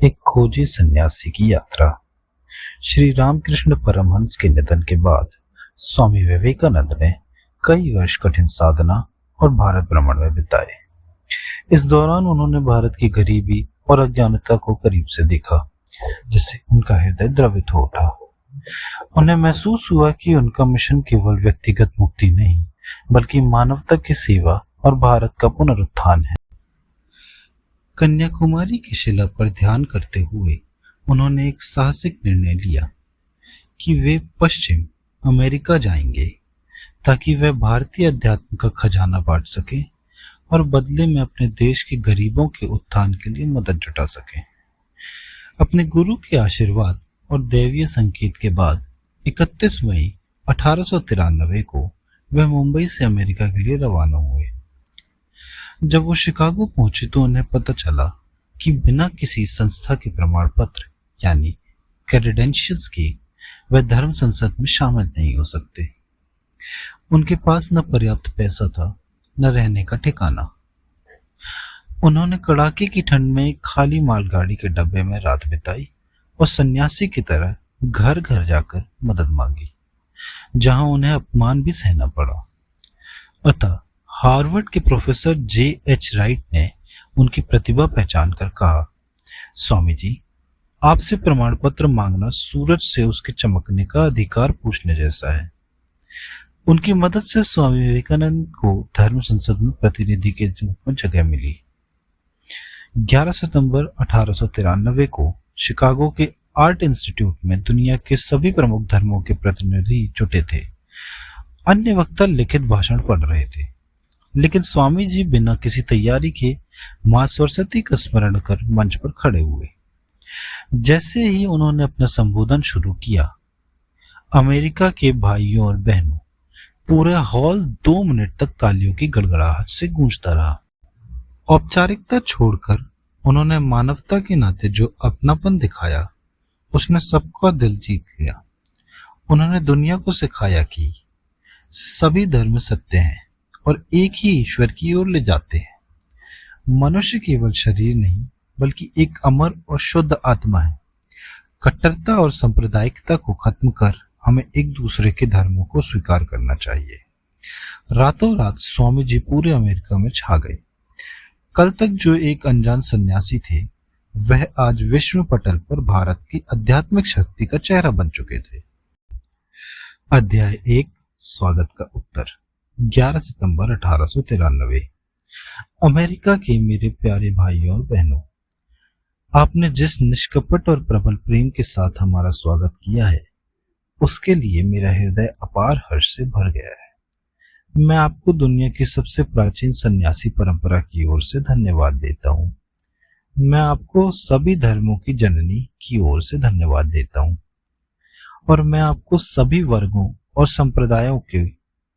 एक खोजी सन्यासी की यात्रा। श्री रामकृष्ण परमहंस के निधन के बाद स्वामी विवेकानंद ने कई वर्ष कठिन साधना और भारत भ्रमण में बिताए। इस दौरान उन्होंने भारत की गरीबी और अज्ञानता को करीब से देखा, जिससे उनका हृदय द्रवित हो उठा। उन्हें महसूस हुआ कि उनका मिशन केवल व्यक्तिगत मुक्ति नहीं, बल्कि मानवता की सेवा और भारत का पुनरुत्थान है। कन्याकुमारी की शिला पर ध्यान करते हुए उन्होंने एक साहसिक निर्णय लिया कि वे पश्चिम अमेरिका जाएंगे, ताकि वे भारतीय अध्यात्म का खजाना बांट सके और बदले में अपने देश के गरीबों के उत्थान के लिए मदद जुटा सके। अपने गुरु के आशीर्वाद और दैवीय संकेत के बाद 31 मई 1893 को वे मुंबई से अमेरिका के लिए रवाना हुए। जब वो शिकागो पहुंचे तो उन्हें पता चला कि बिना किसी संस्था के प्रमाण पत्र यानी क्रेडेंशियल्स के वे धर्म संसद में शामिल नहीं हो सकते। उनके पास न पर्याप्त पैसा था, न रहने का ठिकाना। उन्होंने कड़ाके की ठंड में एक खाली मालगाड़ी के डब्बे में रात बिताई और सन्यासी की तरह घर घर जाकर मदद मांगी, जहां उन्हें अपमान भी सहना पड़ा। अतः हार्वर्ड के प्रोफेसर J.H. राइट ने उनकी प्रतिभा पहचान कर कहा, स्वामी जी, आपसे प्रमाण पत्र मांगना सूरज से उसके चमकने का अधिकार पूछने जैसा है। उनकी मदद से स्वामी विवेकानंद को धर्म संसद में प्रतिनिधि के रूप में जगह मिली। 11 सितंबर 1893 को शिकागो के आर्ट इंस्टीट्यूट में दुनिया के सभी प्रमुख धर्मों के प्रतिनिधि जुटे थे। अन्य वक्ता लिखित भाषण पढ़ रहे थे, लेकिन स्वामी जी बिना किसी तैयारी के मां सरस्वती का स्मरण कर मंच पर खड़े हुए। जैसे ही उन्होंने अपना संबोधन शुरू किया, अमेरिका के भाइयों और बहनों, पूरा हॉल 2 मिनट तक तालियों की गड़गड़ाहट से गूंजता रहा। औपचारिकता छोड़कर उन्होंने मानवता के नाते जो अपनापन दिखाया, उसने सबका दिल जीत लिया। उन्होंने दुनिया को सिखाया कि सभी धर्म सत्य हैं और एक ही ईश्वर की ओर ले जाते हैं। मनुष्य केवल शरीर नहीं, बल्कि एक अमर और शुद्ध आत्मा है। कट्टरता और सांप्रदायिकता को खत्म कर हमें एक दूसरे के धर्मों को स्वीकार करना चाहिए। रातों रात स्वामी जी पूरे अमेरिका में छा गए। कल तक जो एक अनजान सन्यासी थे, वह आज विश्व पटल पर भारत की आध्यात्मिक शक्ति का चेहरा बन चुके थे। अध्याय 1, स्वागत का उत्तर। 11 सितंबर 1893। अमेरिका के मेरे प्यारे भाइयों और बहनों, आपने जिस निष्कपट और प्रबल प्रेम के साथ हमारा स्वागत किया है, उसके लिए मेरा हृदय अपार हर्ष से भर गया है। मैं आपको दुनिया की सबसे प्राचीन सन्यासी परंपरा की ओर से धन्यवाद देता हूँ। मैं आपको सभी धर्मों की जननी की ओर से धन्यवाद देता हूँ, और मैं आपको सभी वर्गों और संप्रदायों के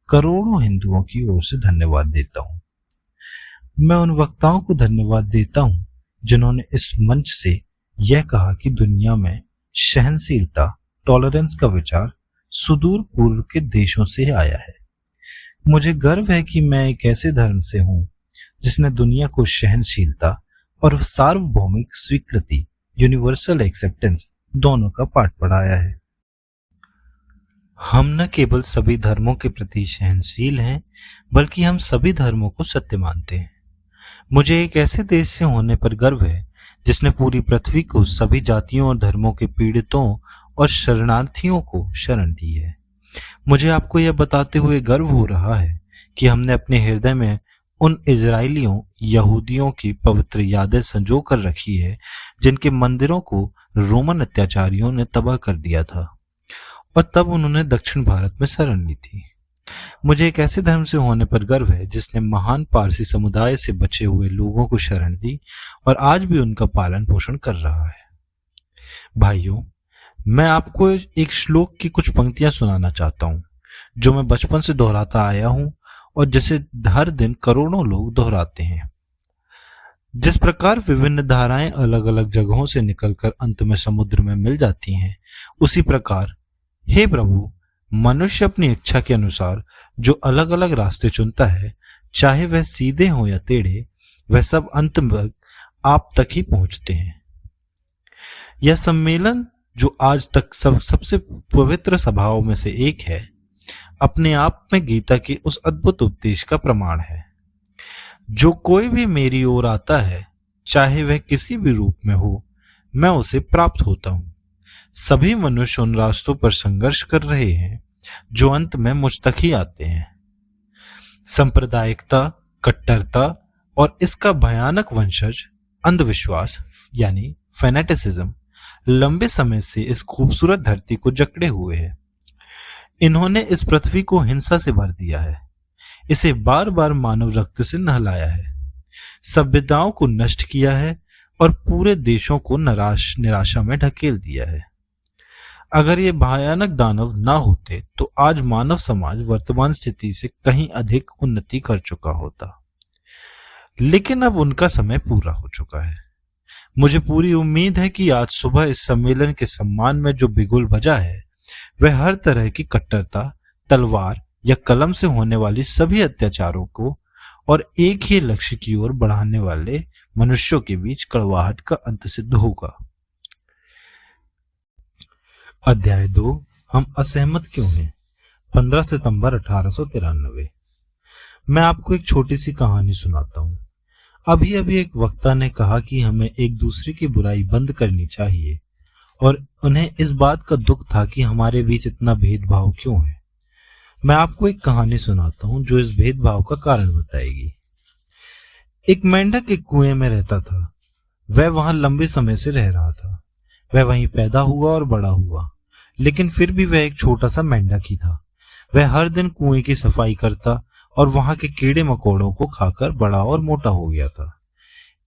करोड़ों हिंदुओं की ओर से धन्यवाद देता हूँ। मैं उन वक्ताओं को धन्यवाद देता हूँ जिन्होंने इस मंच से यह कहा कि दुनिया में सहनशीलता, टॉलरेंस का विचार सुदूर पूर्व के देशों से आया है। मुझे गर्व है कि मैं एक ऐसे धर्म से हूँ जिसने दुनिया को सहनशीलता और सार्वभौमिक स्वीकृति, यूनिवर्सल एक्सेप्टेंस, दोनों का पाठ पढ़ाया है। हम न केवल सभी धर्मों के प्रति सहनशील हैं, बल्कि हम सभी धर्मों को सत्य मानते हैं। मुझे एक ऐसे देश से होने पर गर्व है जिसने पूरी पृथ्वी को सभी जातियों और धर्मों के पीड़ितों और शरणार्थियों को शरण दी है। मुझे आपको यह बताते हुए गर्व हो रहा है कि हमने अपने हृदय में उन इजराइलियों, यहूदियों की पवित्र यादें संजो कर रखी है जिनके मंदिरों को रोमन अत्याचारियों ने तबाह कर दिया था और तब उन्होंने दक्षिण भारत में शरण ली थी। मुझे एक ऐसे धर्म से होने पर गर्व है जिसने महान पारसी समुदाय से बचे हुए लोगों को शरण दी और आज भी उनका पालन पोषण कर रहा है। भाइयों, मैं आपको एक श्लोक की कुछ पंक्तियां सुनाना चाहता हूं, जो मैं बचपन से दोहराता आया हूं और जिसे हर दिन करोड़ों लोग दोहराते हैं। जिस प्रकार विभिन्न धाराएं अलग अलग जगहों से निकलकर अंत में समुद्र में मिल जाती हैं, उसी प्रकार हे प्रभु, मनुष्य अपनी इच्छा के अनुसार जो अलग अलग रास्ते चुनता है, चाहे वह सीधे हो या टेढ़े, वह सब अंत में आप तक ही पहुंचते हैं। यह सम्मेलन, जो आज तक सबसे पवित्र सभाओं में से एक है, अपने आप में गीता के उस अद्भुत उपदेश का प्रमाण है। जो कोई भी मेरी ओर आता है, चाहे वह किसी भी रूप में हो, मैं उसे प्राप्त होता हूं। सभी मनुष्य उन रास्तों पर संघर्ष कर रहे हैं जो अंत में मुझ तक ही आते हैं। सांप्रदायिकता, कट्टरता और इसका भयानक वंशज अंधविश्वास यानी फैनेटिसिज्म लंबे समय से इस खूबसूरत धरती को जकड़े हुए है। इन्होंने इस पृथ्वी को हिंसा से भर दिया है, इसे बार बार मानव रक्त से नहलाया है, सभ्यताओं को नष्ट किया है और पूरे देशों को निराशा में ढकेल दिया है। अगर ये भयानक दानव ना होते तो आज मानव समाज वर्तमान स्थिति से कहीं अधिक उन्नति कर चुका होता। लेकिन अब उनका समय पूरा हो चुका है। मुझे पूरी उम्मीद है कि आज सुबह इस सम्मेलन के सम्मान में जो बिगुल बजा है, वह हर तरह की कट्टरता, तलवार या कलम से होने वाली सभी अत्याचारों को और एक ही लक्ष्य की ओर बढ़ाने वाले मनुष्यों के बीच कड़वाहट का अंत सिद्ध होगा। अध्याय 2, हम असहमत क्यों हैं। 15 सितंबर 1893। मैं आपको एक छोटी सी कहानी सुनाता हूँ। अभी अभी एक वक्ता ने कहा कि हमें एक दूसरे की बुराई बंद करनी चाहिए और उन्हें इस बात का दुख था कि हमारे बीच इतना भेदभाव क्यों है। मैं आपको एक कहानी सुनाता हूँ जो इस भेदभाव का कारण बताएगी। एक मेंढक एक कुएं में रहता था। वह वहां लंबे समय से रह रहा था। वह वहीं पैदा हुआ और बड़ा हुआ, लेकिन फिर भी वह एक छोटा सा मेंढक ही था। वह हर दिन कुएं की सफाई करता और वहां के कीड़े मकोड़ों को खाकर बड़ा और मोटा हो गया था।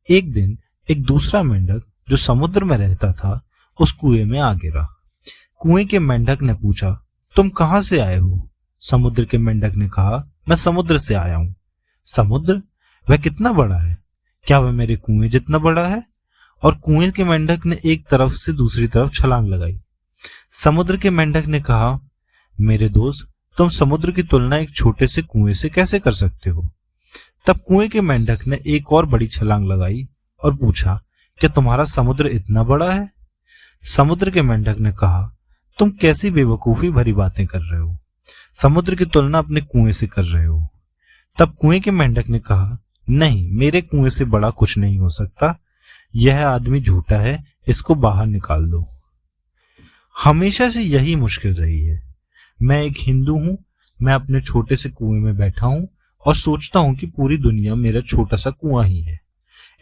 एक दिन एक दूसरा मेंढक जो समुद्र में रहता था उस कुएं में आ गिरा। कुएं के मेंढक ने पूछा, तुम कहां से आए हो? समुद्र के मेंढक ने कहा, मैं समुद्र से आया हूं। समुद्र? वह कितना बड़ा है? क्या वह मेरे कुएं जितना बड़ा है? और कुएं के मेंढक ने एक तरफ से दूसरी तरफ छलांग लगाई। समुद्र के मेंढक ने कहा, मेरे दोस्त, तुम समुद्र की तुलना एक छोटे से कुएं से कैसे कर सकते हो? तब कुएं के मेंढक ने एक और बड़ी छलांग लगाई और पूछा, क्या तुम्हारा समुद्र इतना बड़ा है? समुद्र के मेंढक ने कहा, तुम कैसी बेवकूफी भरी बातें कर रहे हो? समुद्र की तुलना अपने कुएं से कर रहे हो। तब कुएं के मेंढक ने कहा, नहीं, मेरे कुएं से बड़ा कुछ नहीं हो सकता। यह आदमी झूठा है, इसको बाहर निकाल दो। हमेशा से यही मुश्किल रही है। मैं एक हिंदू हूं, मैं अपने छोटे से कुएं में बैठा हूं और सोचता हूं कि पूरी दुनिया मेरा छोटा सा कुआं ही है।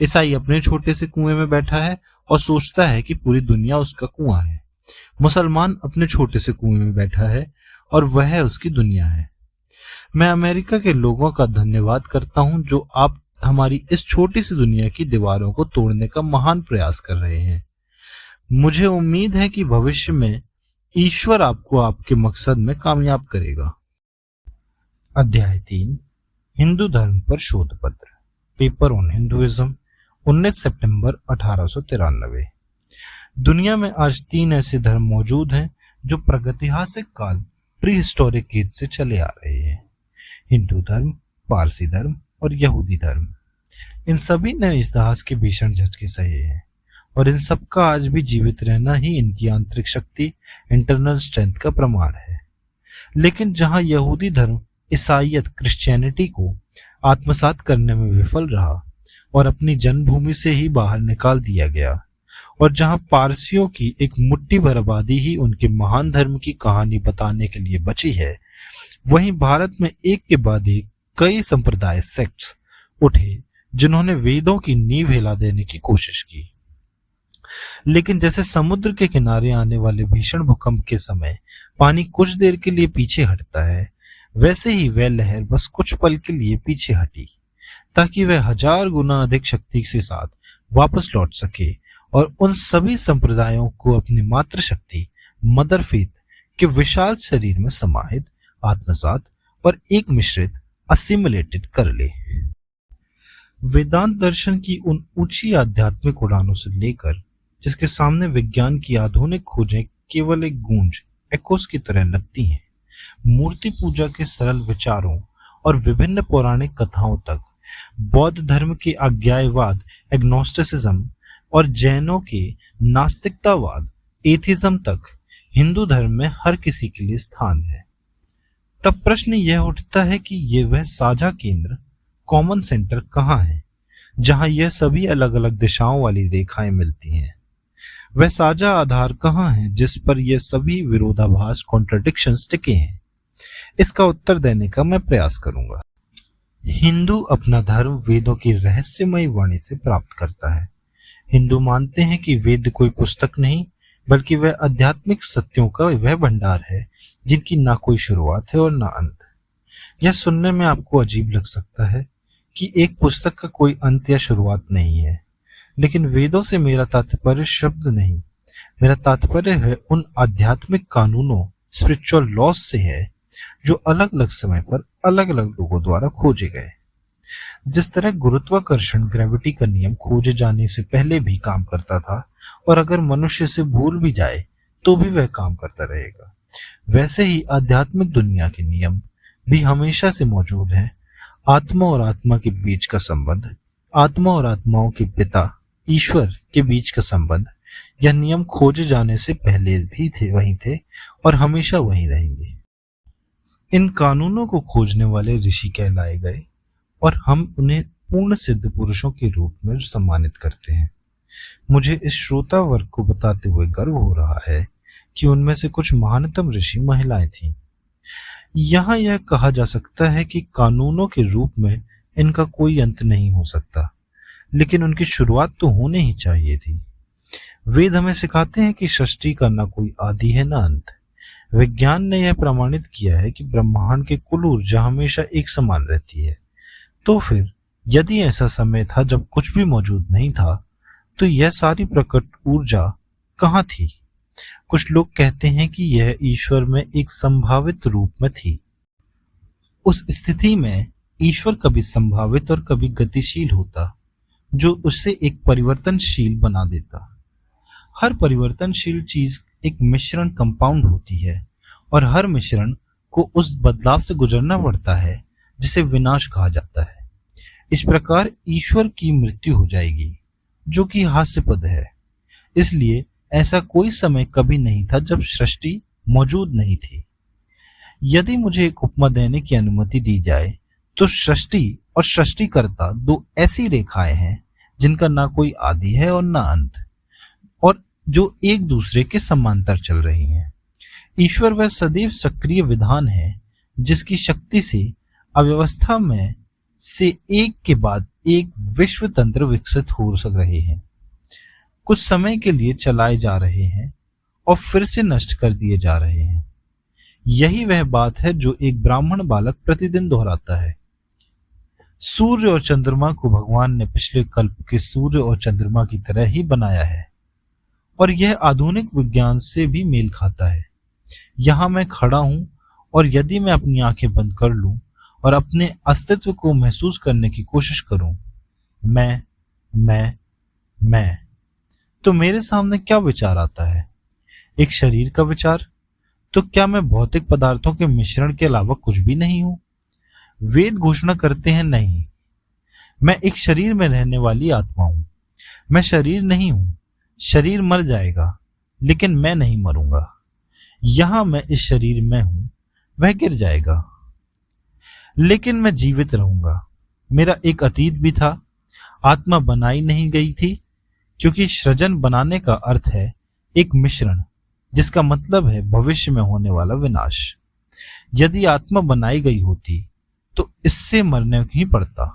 ईसाई अपने छोटे से कुएं में बैठा है और सोचता है कि पूरी दुनिया उसका कुआं है। मुसलमान अपने छोटे से कुएं में बैठा है और वह उसकी दुनिया है। मैं अमेरिका के लोगों का धन्यवाद करता हूं जो आप हमारी इस छोटी सी दुनिया की दीवारों को तोड़ने का महान प्रयास कर रहे हैं। मुझे उम्मीद है कि भविष्य में ईश्वर आपको आपके मकसद में कामयाब करेगा। अध्याय 3, हिंदू धर्म पर शोध पत्र, पेपर ऑन हिंदुइज्म, 19 सितंबर 1893। दुनिया में आज 3 ऐसे धर्म मौजूद हैं जो प्रागैतिहासिक काल प्री हिस्टोरिक एज से चले आ रहे हैं। हिंदू धर्म, पारसी धर्म और यहूदी धर्म। इन सभी ने इतिहास के भीषण झटके सहे हैं और इन सब का आज भी जीवित रहना ही इनकी आंतरिक शक्ति, इंटरनल स्ट्रेंथ का प्रमाण है। लेकिन जहां यहूदी धर्म ईसाईयत, क्रिश्चियनिटी को आत्मसात करने में विफल रहा और अपनी जन्मभूमि से ही बाहर निकाल दिया गया, और जहां पारसियों की एक मुट्ठी भर आबादी ही उनके महान धर्म की कहानी बताने के लिए बची है, वहीं भारत में एक के बाद एक कई संप्रदाय, सेक्ट्स उठे जिन्होंने वेदों की नींव हिला देने की कोशिश की। लेकिन जैसे समुद्र के किनारे आने वाले भीषण भूकंप के समय पानी कुछ देर के लिए पीछे हटता है, वैसे ही वह लहर बस कुछ पल के लिए पीछे हटी ताकि वह 1000 गुना अधिक शक्ति के साथ वापस लौट सके और उन सभी संप्रदायों को अपनी मातृशक्ति, मदर फेथ के विशाल शरीर में समाहित, आत्मसात और एक मिश्रित, असिमुलेटेड कर ले। वेदांत दर्शन की उन ऊंची आध्यात्मिक उड़ानों से लेकर जिसके सामने विज्ञान की आधुनिक खोजें केवल एक गूंज, एकोस की तरह लगती हैं, मूर्ति पूजा के सरल विचारों और विभिन्न पौराणिक कथाओं तक, बौद्ध धर्म के अज्ञेयवाद, एग्नोस्टिसिज्म और जैनों के नास्तिकतावाद, एथिज्म तक हिंदू धर्म में हर किसी के लिए स्थान है। तब प्रश्न यह उठता है कि ये वह साझा केंद्र, कॉमन सेंटर कहाँ है, जहां यह सभी अलग अलग दिशाओं वाली रेखाएं मिलती हैं। वह साझा आधार कहाँ है जिस पर यह सभी विरोधाभास, कॉन्ट्रडिक्शंस टिके हैं। इसका उत्तर देने का मैं प्रयास करूंगा। हिंदू अपना धर्म वेदों की रहस्यमयी वाणी से प्राप्त करता है। हिंदू मानते हैं कि वेद कोई पुस्तक नहीं, बल्कि वह आध्यात्मिक सत्यों का वह भंडार है जिनकी ना कोई शुरुआत है और ना अंत। यह सुनने में आपको अजीब लग सकता है कि एक पुस्तक का कोई अंत या शुरुआत नहीं है, लेकिन वेदों से मेरा तात्पर्य शब्द नहीं, मेरा तात्पर्य है उन आध्यात्मिक कानूनों, स्पिरिचुअल लॉज से है जो अलग अलग समय पर अलग अलग लोगों द्वारा खोजे गए। जिस तरह गुरुत्वाकर्षण, ग्रेविटी का नियम खोजे जाने से पहले भी काम करता था और अगर मनुष्य से भूल भी जाए तो भी वह काम करता रहेगा, वैसे ही आध्यात्मिक दुनिया के नियम भी हमेशा से मौजूद हैं। आत्मा और आत्मा के बीच का संबंध, आत्मा और आत्माओं के पिता ईश्वर के बीच का संबंध, यह नियम खोजे जाने से पहले भी थे, वहीं थे और हमेशा वहीं रहेंगे। इन कानूनों को खोजने वाले ऋषि कहलाए गए और हम उन्हें पूर्ण सिद्ध पुरुषों के रूप में सम्मानित करते हैं। मुझे इस श्रोता वर्ग को बताते हुए गर्व हो रहा है कि उनमें से कुछ महानतम ऋषि महिलाएं थीं। यहाँ यह कहा जा सकता है कि कानूनों के रूप में इनका कोई अंत नहीं हो सकता, लेकिन उनकी शुरुआत तो होने ही चाहिए थी। वेद हमें सिखाते हैं कि सृष्टि का ना कोई आदि है ना अंत। विज्ञान ने यह प्रमाणित किया है कि ब्रह्मांड की कुल ऊर्जा हमेशा एक समान रहती है। तो फिर यदि ऐसा समय था जब कुछ भी मौजूद नहीं था, तो यह सारी प्रकट ऊर्जा कहाँ थी? कुछ लोग कहते हैं कि यह ईश्वर में एक संभावित रूप में थी। उस स्थिति में ईश्वर कभी संभावित और कभी गतिशील होता, जो उसे एक परिवर्तनशील बना देता। हर परिवर्तनशील चीज एक मिश्रण, कंपाउंड होती है और हर मिश्रण को उस बदलाव से गुजरना पड़ता है जिसे विनाश कहा जाता है। इस प्रकार ईश्वर की मृत्यु हो जाएगी, जो कि हास्यास्पद है। इसलिए ऐसा कोई समय कभी नहीं था जब सृष्टि मौजूद नहीं थी। यदि मुझे एक उपमा देने की अनुमति दी जाए तो सृष्टि और सृष्टिकर्ता दो ऐसी रेखाएं हैं जिनका ना कोई आदि है और ना अंत, और जो एक दूसरे के समांतर चल रही हैं। ईश्वर वह सदैव सक्रिय विधान है जिसकी शक्ति से अव्यवस्था में से एक के बाद एक विश्व तंत्र विकसित हो सक रहे हैं, कुछ समय के लिए चलाए जा रहे हैं और फिर से नष्ट कर दिए जा रहे हैं। यही वह बात है जो एक ब्राह्मण बालक प्रतिदिन दोहराता है। सूर्य और चंद्रमा को भगवान ने पिछले कल्प के सूर्य और चंद्रमा की तरह ही बनाया है और यह आधुनिक विज्ञान से भी मेल खाता है। यहां मैं खड़ा हूं और यदि मैं अपनी आंखें बंद कर लूं और अपने अस्तित्व को महसूस करने की कोशिश करूं, मैं, तो मेरे सामने क्या विचार आता है? एक शरीर का विचार। तो क्या मैं भौतिक पदार्थों के मिश्रण के अलावा कुछ भी नहीं हूं? वेद घोषणा करते हैं नहीं, मैं एक शरीर में रहने वाली आत्मा हूं। मैं शरीर नहीं हूं। शरीर मर जाएगा, लेकिन मैं नहीं मरूंगा। यहां मैं इस शरीर में हूं, वह गिर जाएगा, लेकिन मैं जीवित रहूंगा। मेरा एक अतीत भी था। आत्मा बनाई नहीं गई थी, क्योंकि सृजन बनाने का अर्थ है एक मिश्रण, जिसका मतलब है भविष्य में होने वाला विनाश। यदि आत्मा बनाई गई होती तो इससे मरने ही पड़ता।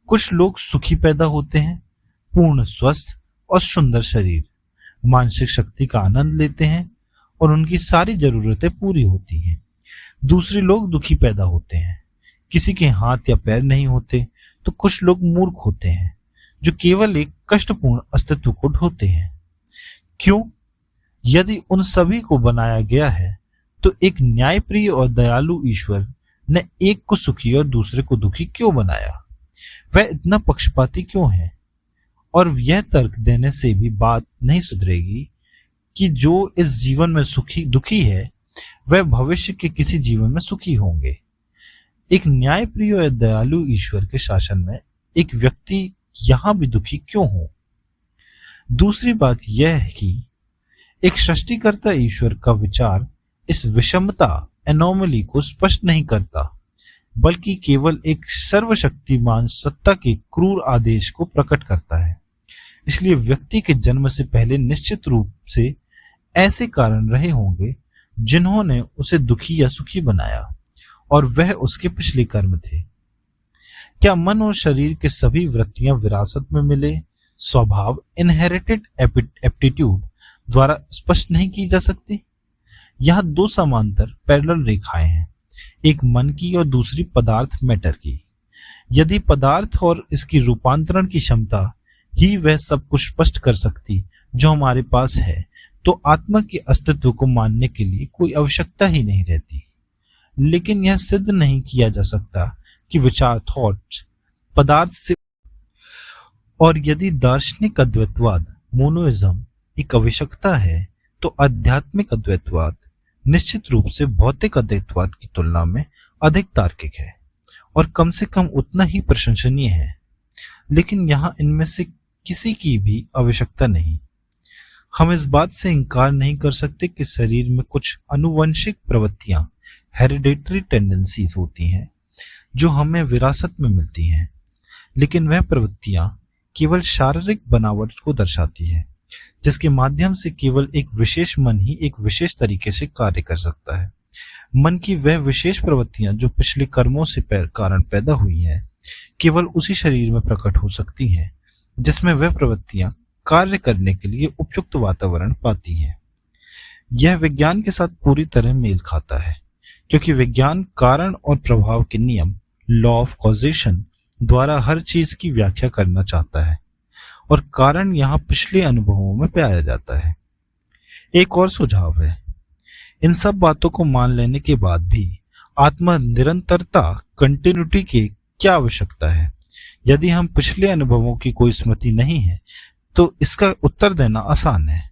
कुछ लोग सुखी पैदा होते हैं, पूर्ण स्वस्थ और सुंदर शरीर, मानसिक शक्ति का आनंद लेते हैं और उनकी सारी जरूरतें पूरी होती हैं। दूसरे लोग दुखी पैदा होते हैं, किसी के हाथ या पैर नहीं होते, तो कुछ लोग मूर्ख होते हैं जो केवल एक कष्टपूर्ण अस्तित्व को ढोते हैं। क्यों? यदि उन सभी को बनाया गया है तो एक न्यायप्रिय और दयालु ईश्वर ने एक को सुखी और दूसरे को दुखी क्यों बनाया? वह इतना पक्षपाती क्यों है? और यह तर्क देने से भी बात नहीं सुधरेगी कि जो इस जीवन में दुखी है वह भविष्य के किसी जीवन में सुखी होंगे। एक न्यायप्रिय और दयालु ईश्वर के शासन में एक व्यक्ति यहां भी दुखी क्यों हो? दूसरी बात यह है कि एक सृष्टिकर्ता ईश्वर का विचार इस विषमता एनोमली को स्पष्ट नहीं करता, बल्कि केवल एक सर्वशक्तिमान सत्ता के क्रूर आदेश को प्रकट करता है। इसलिए व्यक्ति के जन्म से पहले निश्चित रूप से ऐसे कारण रहे होंगे जिन्होंने उसे दुखी या सुखी बनाया, और वह उसके पिछले कर्म थे। क्या मन और शरीर के सभी वृत्तियां विरासत में मिले स्वभाव इनहेरिटेड एप्टीट्यूड द्वारा स्पष्ट नहीं की जा सकती? यहाँ दो समांतर पैरेलल रेखाएं हैं, एक मन की और दूसरी पदार्थ मैटर की। यदि पदार्थ और इसकी रूपांतरण की क्षमता ही वह सब कुछ स्पष्ट कर सकती जो हमारे पास है, तो आत्मा के अस्तित्व को मानने के लिए कोई आवश्यकता ही नहीं रहती। लेकिन यह सिद्ध नहीं किया जा सकता कि विचार थॉट पदार्थ से, और यदि दार्शनिक अद्वैतवाद मोनोइज्म एक आवश्यकता है, तो आध्यात्मिक अद्वैतवाद निश्चित रूप से भौतिक अद्वैतवाद की तुलना में अधिक तार्किक है और कम से कम उतना ही प्रशंसनीय है। लेकिन यहाँ इनमें से किसी की भी आवश्यकता नहीं। हम इस बात से इनकार नहीं कर सकते कि शरीर में कुछ आनुवंशिक प्रवृत्तियां हेरिडेटरी टेंडेंसीज होती हैं जो हमें विरासत में मिलती हैं, लेकिन वह प्रवृत्तियां केवल शारीरिक बनावट को दर्शाती है, जिसके माध्यम से केवल एक विशेष मन ही एक विशेष तरीके से कार्य कर सकता है। मन की वह विशेष प्रवृत्तियां जो पिछले कर्मों से कारण पैदा हुई हैं, केवल उसी शरीर में प्रकट हो सकती हैं जिसमें वह प्रवृत्तियां कार्य करने के लिए उपयुक्त वातावरण पाती हैं। यह विज्ञान के साथ पूरी तरह मेल खाता है, क्योंकि विज्ञान कारण और प्रभाव के नियम लॉ ऑफ कॉजेशन द्वारा हर चीज की व्याख्या करना चाहता है, और कारण यहाँ पिछले अनुभवों में पाया जाता है। एक और सुझाव है, इन सब बातों को मान लेने के बाद भी आत्मा निरंतरता कंटिन्यूटी की क्या आवश्यकता है? यदि हम पिछले अनुभवों की कोई स्मृति नहीं है, तो इसका उत्तर देना आसान है।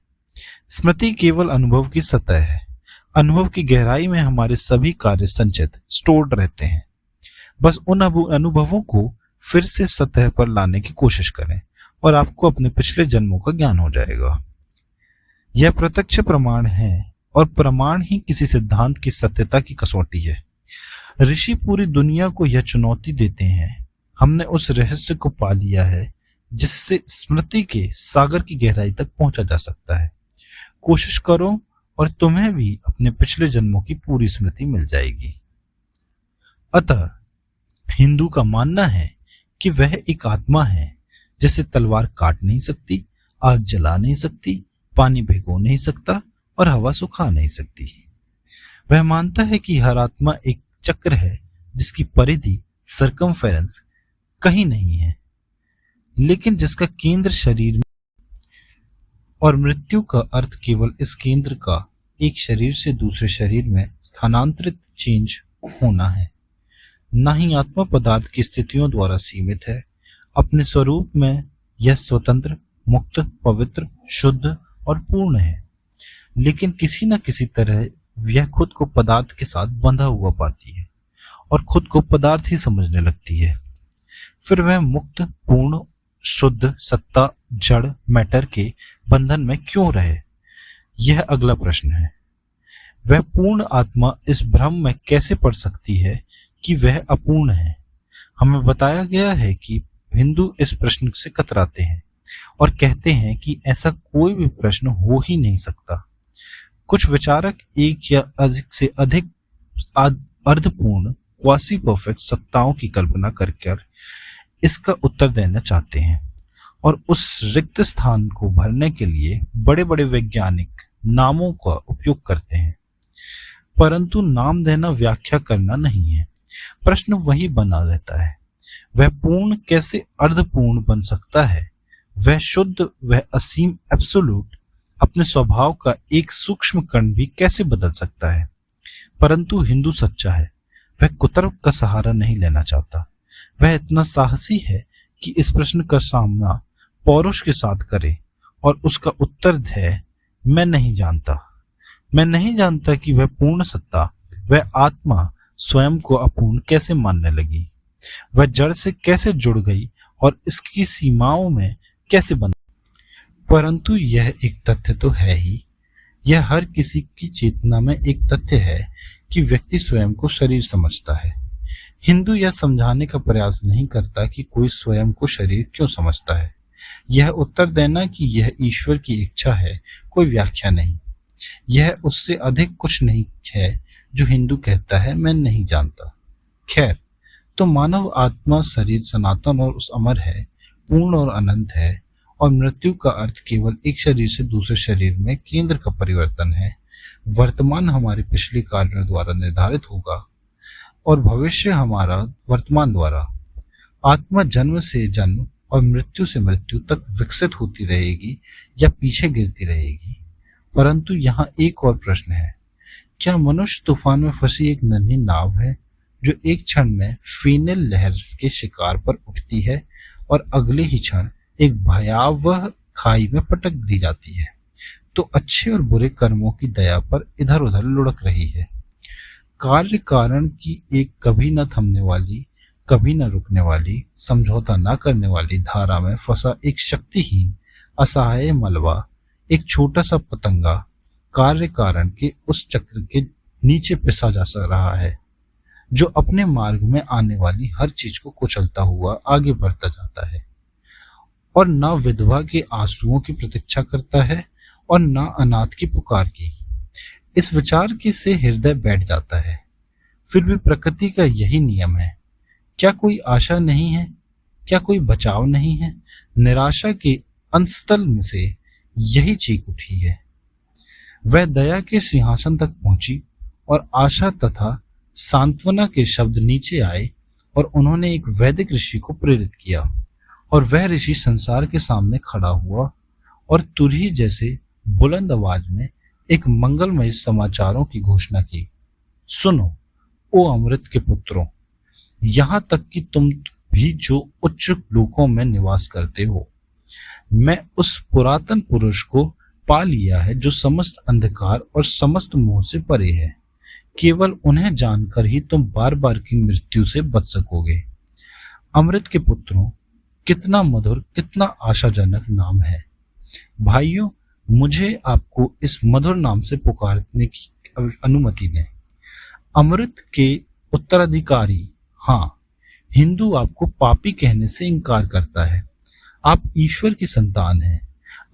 स्मृति केवल अनुभव की सतह है। अनुभव की गहराई में हमारे सभी कार्य संचित स्टोर्ड रहते हैं। बस उन अनुभवों को फिर से सतह पर लाने की कोशिश करें और आपको अपने पिछले जन्मों का ज्ञान हो जाएगा। यह प्रत्यक्ष प्रमाण है, और प्रमाण ही किसी सिद्धांत की सत्यता की कसौटी है। ऋषि पूरी दुनिया को यह चुनौती देते हैं, हमने उस रहस्य को पा लिया है जिससे स्मृति के सागर की गहराई तक पहुंचा जा सकता है। कोशिश करो और तुम्हें भी अपने पिछले जन्मों की पूरी स्मृति मिल जाएगी। अतः हिंदू का मानना है कि वह एक आत्मा है जिसे तलवार काट नहीं सकती, आग जला नहीं सकती, पानी भिगो नहीं सकता और हवा सुखा नहीं सकती। वह मानता है कि हर आत्मा एक चक्र है जिसकी परिधि सर्कमफेरेंस कहीं नहीं है, लेकिन जिसका केंद्र शरीर में, और मृत्यु का अर्थ केवल इस केंद्र का एक शरीर से दूसरे शरीर में स्थानांतरित चेंज होना है। न ही आत्मा पदार्थ की स्थितियों द्वारा सीमित है। अपने स्वरूप में यह स्वतंत्र, मुक्त, पवित्र, शुद्ध और पूर्ण है, लेकिन किसी न किसी तरह यह खुद को पदार्थ के साथ बंधा हुआ पाती है और खुद को पदार्थ ही समझने लगती है। फिर वह मुक्त, पूर्ण, शुद्ध सत्ता जड़ मैटर के बंधन में क्यों रहे? यह अगला प्रश्न है। वह पूर्ण आत्मा इस भ्रम में कैसे पड़ सकती है कि वह अपूर्ण है? हमें बताया गया है कि हिंदू इस प्रश्न से कतराते हैं और कहते हैं कि ऐसा कोई भी प्रश्न हो ही नहीं सकता। कुछ विचारक एक या अधिक से अधिक अर्धपूर्ण क्वासी परफेक्ट सत्ताओं की कल्पना कर इसका उत्तर देना चाहते हैं और उस रिक्त स्थान को भरने के लिए बड़े बड़े वैज्ञानिक नामों का उपयोग करते हैं, परंतु नाम देना व्याख्या करना नहीं है। प्रश्न वही बना रहता है, वह पूर्ण कैसे अर्धपूर्ण बन सकता है? वह शुद्ध, वह असीम एब्सोल्यूट अपने स्वभाव का एक सूक्ष्म कण भी कैसे बदल सकता है? परंतु हिंदू सच्चा है, वह कुतर्क का सहारा नहीं लेना चाहता। वह इतना साहसी है कि इस प्रश्न का सामना पौरुष के साथ करे और उसका उत्तर है, मैं नहीं जानता। मैं नहीं जानता कि वह पूर्ण सत्ता, वह आत्मा स्वयं को अपूर्ण कैसे मानने लगी, वह जड़ से कैसे जुड़ गई और इसकी सीमाओं में कैसे बंध। परंतु यह एक तथ्य तो है ही, यह हर किसी की चेतना में एक तथ्य है कि व्यक्ति स्वयं को शरीर समझता है। हिंदू यह समझाने का प्रयास नहीं करता कि कोई स्वयं को शरीर क्यों समझता है। यह उत्तर देना कि यह ईश्वर की इच्छा है, कोई व्याख्या नहीं। यह उससे अधिक कुछ नहीं है जो हिंदू कहता है मैं नहीं जानता। खैर, तो मानव आत्मा शरीर सनातन और उस अमर है, पूर्ण और अनंत है, और मृत्यु का अर्थ केवल एक शरीर से दूसरे शरीर में केंद्र का परिवर्तन है। वर्तमान हमारे पिछले कार्यों द्वारा निर्धारित होगा और भविष्य हमारा वर्तमान द्वारा। आत्मा जन्म से जन्म और मृत्यु से मृत्यु तक विकसित होती रहेगी या पीछे गिरती रहेगी। परंतु यहाँ एक और प्रश्न है, क्या मनुष्य तूफान में फंसी एक नन्ही नाव है जो एक क्षण में फेनिल लहर के शिकार पर उठती है और अगले ही क्षण एक भयावह खाई में पटक दी जाती है, तो अच्छे और बुरे कर्मों की दया पर इधर उधर लुढ़क रही है। कार्य कारण की एक कभी न थमने वाली, कभी न रुकने वाली, समझौता न करने वाली धारा में फंसा एक शक्तिहीन असहाय मलबा, एक छोटा सा पतंगा कार्य कारण के उस चक्र के नीचे पिसा जा रहा है, जो अपने मार्ग में आने वाली हर चीज को कुचलता हुआ आगे बढ़ता जाता है, और न विधवा के आंसुओं की प्रतीक्षा करता है और न अनाथ की पुकार की। इस विचार के से हृदय बैठ जाता है। फिर भी प्रकृति का यही नियम है। क्या कोई आशा नहीं है? क्या कोई बचाव नहीं है? निराशा के अंतस्थल में से यही चीख उठी है। वह दया के सिंहासन तक पहुंची और आशा तथा सांत्वना के शब्द नीचे आए और उन्होंने एक वैदिक ऋषि को प्रेरित किया, और वह ऋषि संसार के सामने खड़ा हुआ और तुरही जैसे बुलंद आवाज में एक मंगलमय समाचारों की घोषणा की। सुनो ओ अमृत के पुत्रों, यहां तक कि तुम भी जो उच्च लोकों में निवास करते हो, मैं उस पुरातन पुरुष को पा लिया है जो समस्त अंधकार और समस्त मोह से परे है। केवल उन्हें जानकर ही तुम बार बार की मृत्यु से बच सकोगे। अमृत के पुत्रों, कितना मधुर, कितना आशाजनक नाम है। भाइयों, मुझे आपको इस मधुर नाम से पुकारने की अनुमति दें। अमृत के उत्तराधिकारी। हाँ, हिंदू आपको पापी कहने से इनकार करता है। आप ईश्वर की संतान हैं,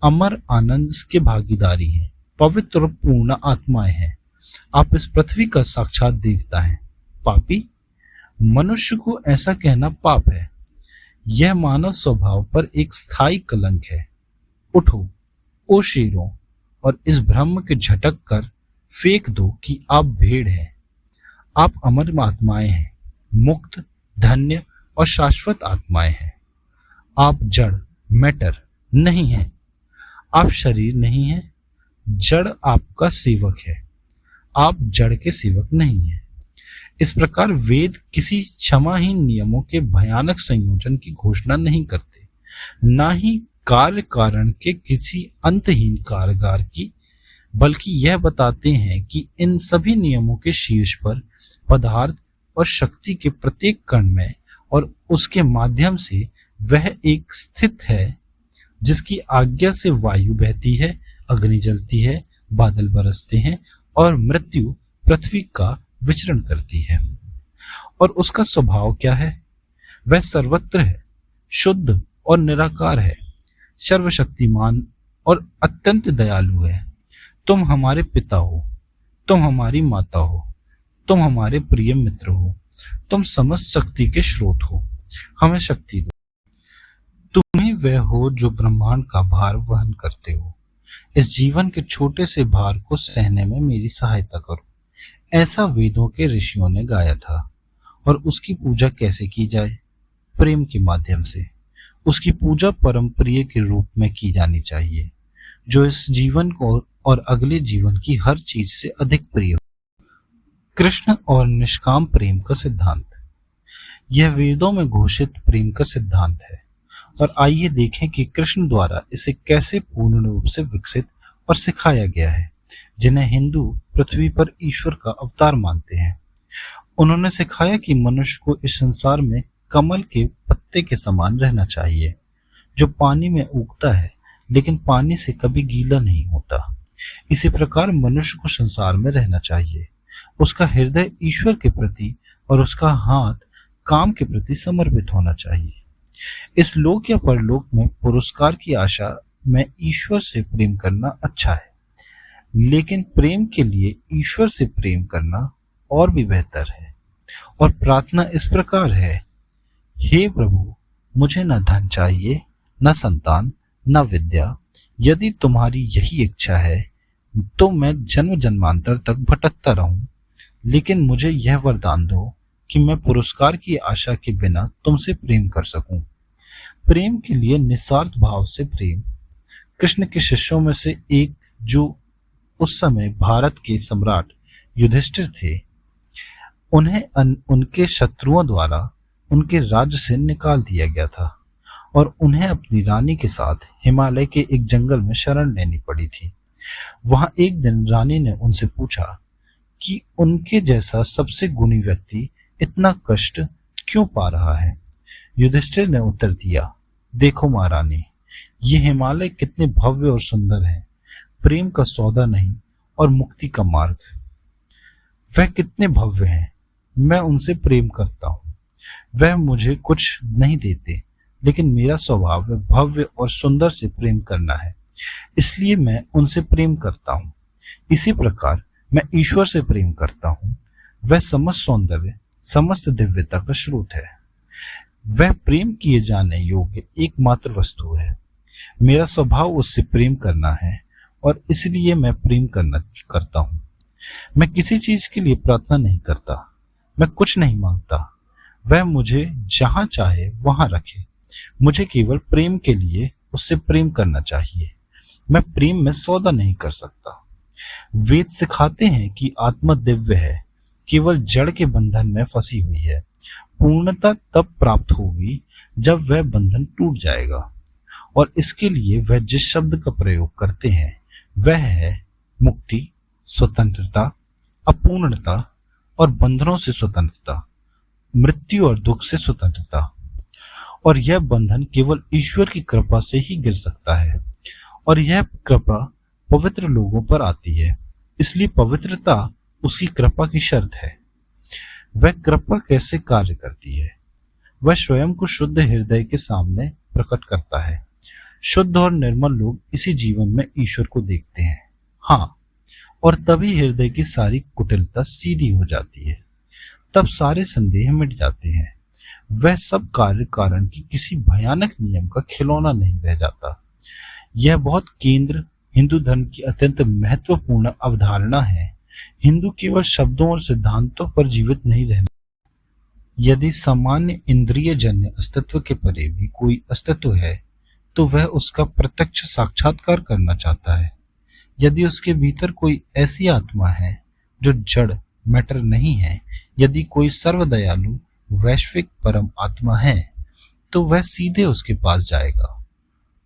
अमर आनंद के भागीदारी हैं, पवित्र और पूर्ण आत्माएं हैं। आप इस पृथ्वी का साक्षात देवता हैं। पापी? मनुष्य को ऐसा कहना पाप है। यह मानव स्वभाव पर एक स्थायी कलंक है। उठो ओ शेरों, और इस भ्रम के झटक कर फेंक दो कि आप भेड़ हैं। आप अमर आत्माएं हैं, मुक्त, धन्य और शाश्वत आत्माएं हैं। आप जड़, मैटर नहीं हैं। आप शरीर नहीं हैं। जड़ आपका सेवक है, आप जड़ के सेवक नहीं हैं। इस प्रकार वेद किसी क्षमाहीन नियमों के भयानक संयोजन की घोषणा नहीं करते, ना ही कार्य कारण के किसी अंतहीन कारगर की, बल्कि यह बताते हैं कि इन सभी नियमों के शीर्ष पर पदार्थ और शक्ति के प्रत्येक कण में और उसके माध्यम से वह एक स्थित है जिसकी आज्ञा से वायु बहती है, अग्नि जलती है, बादल बरसते हैं और मृत्यु पृथ्वी का विचरण करती है। और उसका स्वभाव क्या है? वह सर्वत्र है, शुद्ध और निराकार है, सर्वशक्तिमान और अत्यंत दयालु है। तुम हमारे पिता हो, तुम हमारी माता हो, तुम हमारे प्रिय मित्र हो, तुम समस्त शक्ति के स्रोत हो, हमें शक्ति दो। तुम ही वह हो जो ब्रह्मांड का भार वहन करते हो। इस जीवन के छोटे से भार को सहने में मेरी सहायता करो। ऐसा वेदों के ऋषियों ने गाया था। और उसकी पूजा कैसे की जाए? प्रेम के माध्यम से। उसकी पूजा परम प्रिय के रूप में की जानी चाहिए, जो इस जीवन को और अगले जीवन की हर चीज से अधिक प्रिय हो। कृष्ण और निष्काम प्रेम का सिद्धांत। यह वेदों में घोषित प्रेम का सिद्धांत है, और आइए देखें कि कृष्ण द्वारा इसे कैसे पूर्ण रूप से विकसित और सिखाया गया है, जिन्हें हिंदू पृथ्वी पर ईश्वर का अवतार मानते हैं। उन्होंने सिखाया कि मनुष्य को इस संसार में कमल के पत्ते के समान रहना चाहिए, जो पानी में उगता है लेकिन पानी से कभी गीला नहीं होता। इसी प्रकार मनुष्य को संसार में रहना चाहिए। उसका हृदय ईश्वर के प्रति और उसका हाथ काम के प्रति समर्पित होना चाहिए। इस लोक या परलोक में पुरस्कार की आशा में ईश्वर से प्रेम करना अच्छा है, लेकिन प्रेम के लिए ईश्वर से प्रेम करना और भी बेहतर है। और प्रार्थना इस प्रकार है, हे प्रभु, मुझे न धन चाहिए, न संतान, न विद्या। यदि तुम्हारी यही इच्छा है तो मैं जन्म जन्मांतर तक भटकता रहूं, लेकिन मुझे यह वरदान दो कि मैं पुरस्कार की आशा के बिना तुमसे प्रेम कर सकूं। प्रेम के लिए निस्वार्थ भाव से प्रेम। कृष्ण के शिष्यों में से एक, जो उस समय भारत के सम्राट युधिष्ठिर थे, उन्हें उनके शत्रुओं द्वारा उनके राज्य से निकाल दिया गया था और उन्हें अपनी रानी के साथ हिमालय के एक जंगल में शरण लेनी पड़ी थी। वहां एक दिन रानी ने उनसे पूछा कि उनके जैसा सबसे गुणी व्यक्ति इतना कष्ट क्यों पा रहा है। युधिष्ठिर ने उत्तर दिया, देखो महारानी, ये हिमालय कितने भव्य और सुंदर है, प्रेम का सौदा नहीं और मुक्ति का मार्ग। वह कितने भव्य हैं, मैं उनसे प्रेम करता हूँ। वह मुझे कुछ नहीं देते, लेकिन मेरा स्वभाव है भव्य और सुंदर से प्रेम करना है, इसलिए मैं उनसे प्रेम करता हूँ। इसी प्रकार मैं ईश्वर से प्रेम करता हूँ। वह समस्त सौंदर्य, समस्त दिव्यता का स्रोत है। वह प्रेम किए जाने योग्य एकमात्र वस्तु है। मेरा स्वभाव उससे प्रेम करना है और इसलिए मैं प्रेम करता हूँ। मैं किसी चीज के लिए प्रार्थना नहीं करता, मैं कुछ नहीं मांगता। वह मुझे जहां चाहे वहां रखे। मुझे केवल प्रेम के लिए उससे प्रेम करना चाहिए। मैं प्रेम में सौदा नहीं कर सकता। वेद सिखाते हैं कि आत्मा दिव्य है, केवल जड़ के बंधन में फंसी हुई है। पूर्णता तब प्राप्त होगी जब वह बंधन टूट जाएगा, और इसके लिए वह जिस शब्द का प्रयोग करते हैं वह है मुक्ति, स्वतंत्रता, अपूर्णता और बंधनों से स्वतंत्रता, मृत्यु और दुख से स्वतंत्रता। और यह बंधन केवल ईश्वर की कृपा से ही गिर सकता है, और यह कृपा पवित्र लोगों पर आती है। इसलिए पवित्रता उसकी कृपा की शर्त है। वह कृपा कैसे कार्य करती है? वह स्वयं को शुद्ध हृदय के सामने प्रकट करता है। शुद्ध और निर्मल लोग इसी जीवन में ईश्वर को देखते हैं। हाँ, और तभी हृदय की सारी कुटिलता सीधी हो जाती है। तब सारे संदेह मिट जाते हैं। वह सब कार्य कारण की किसी भयानक नियम का खिलौना नहीं रह जाता। यह बहुत केंद्र हिंदू धर्म की अत्यंत महत्वपूर्ण अवधारणा है। हिंदू केवल शब्दों और सिद्धांतों पर जीवित नहीं रहना। यदि सामान्य इंद्रिय जन्य अस्तित्व के परे भी कोई अस्तित्व है तो वह उसका प्रत्यक्ष साक्षात्कार करना चाहता है। यदि उसके भीतर कोई ऐसी आत्मा है जो जड़ मैटर नहीं है, यदि कोई सर्वदयालु वैश्विक परम आत्मा है, तो वह सीधे उसके पास जाएगा।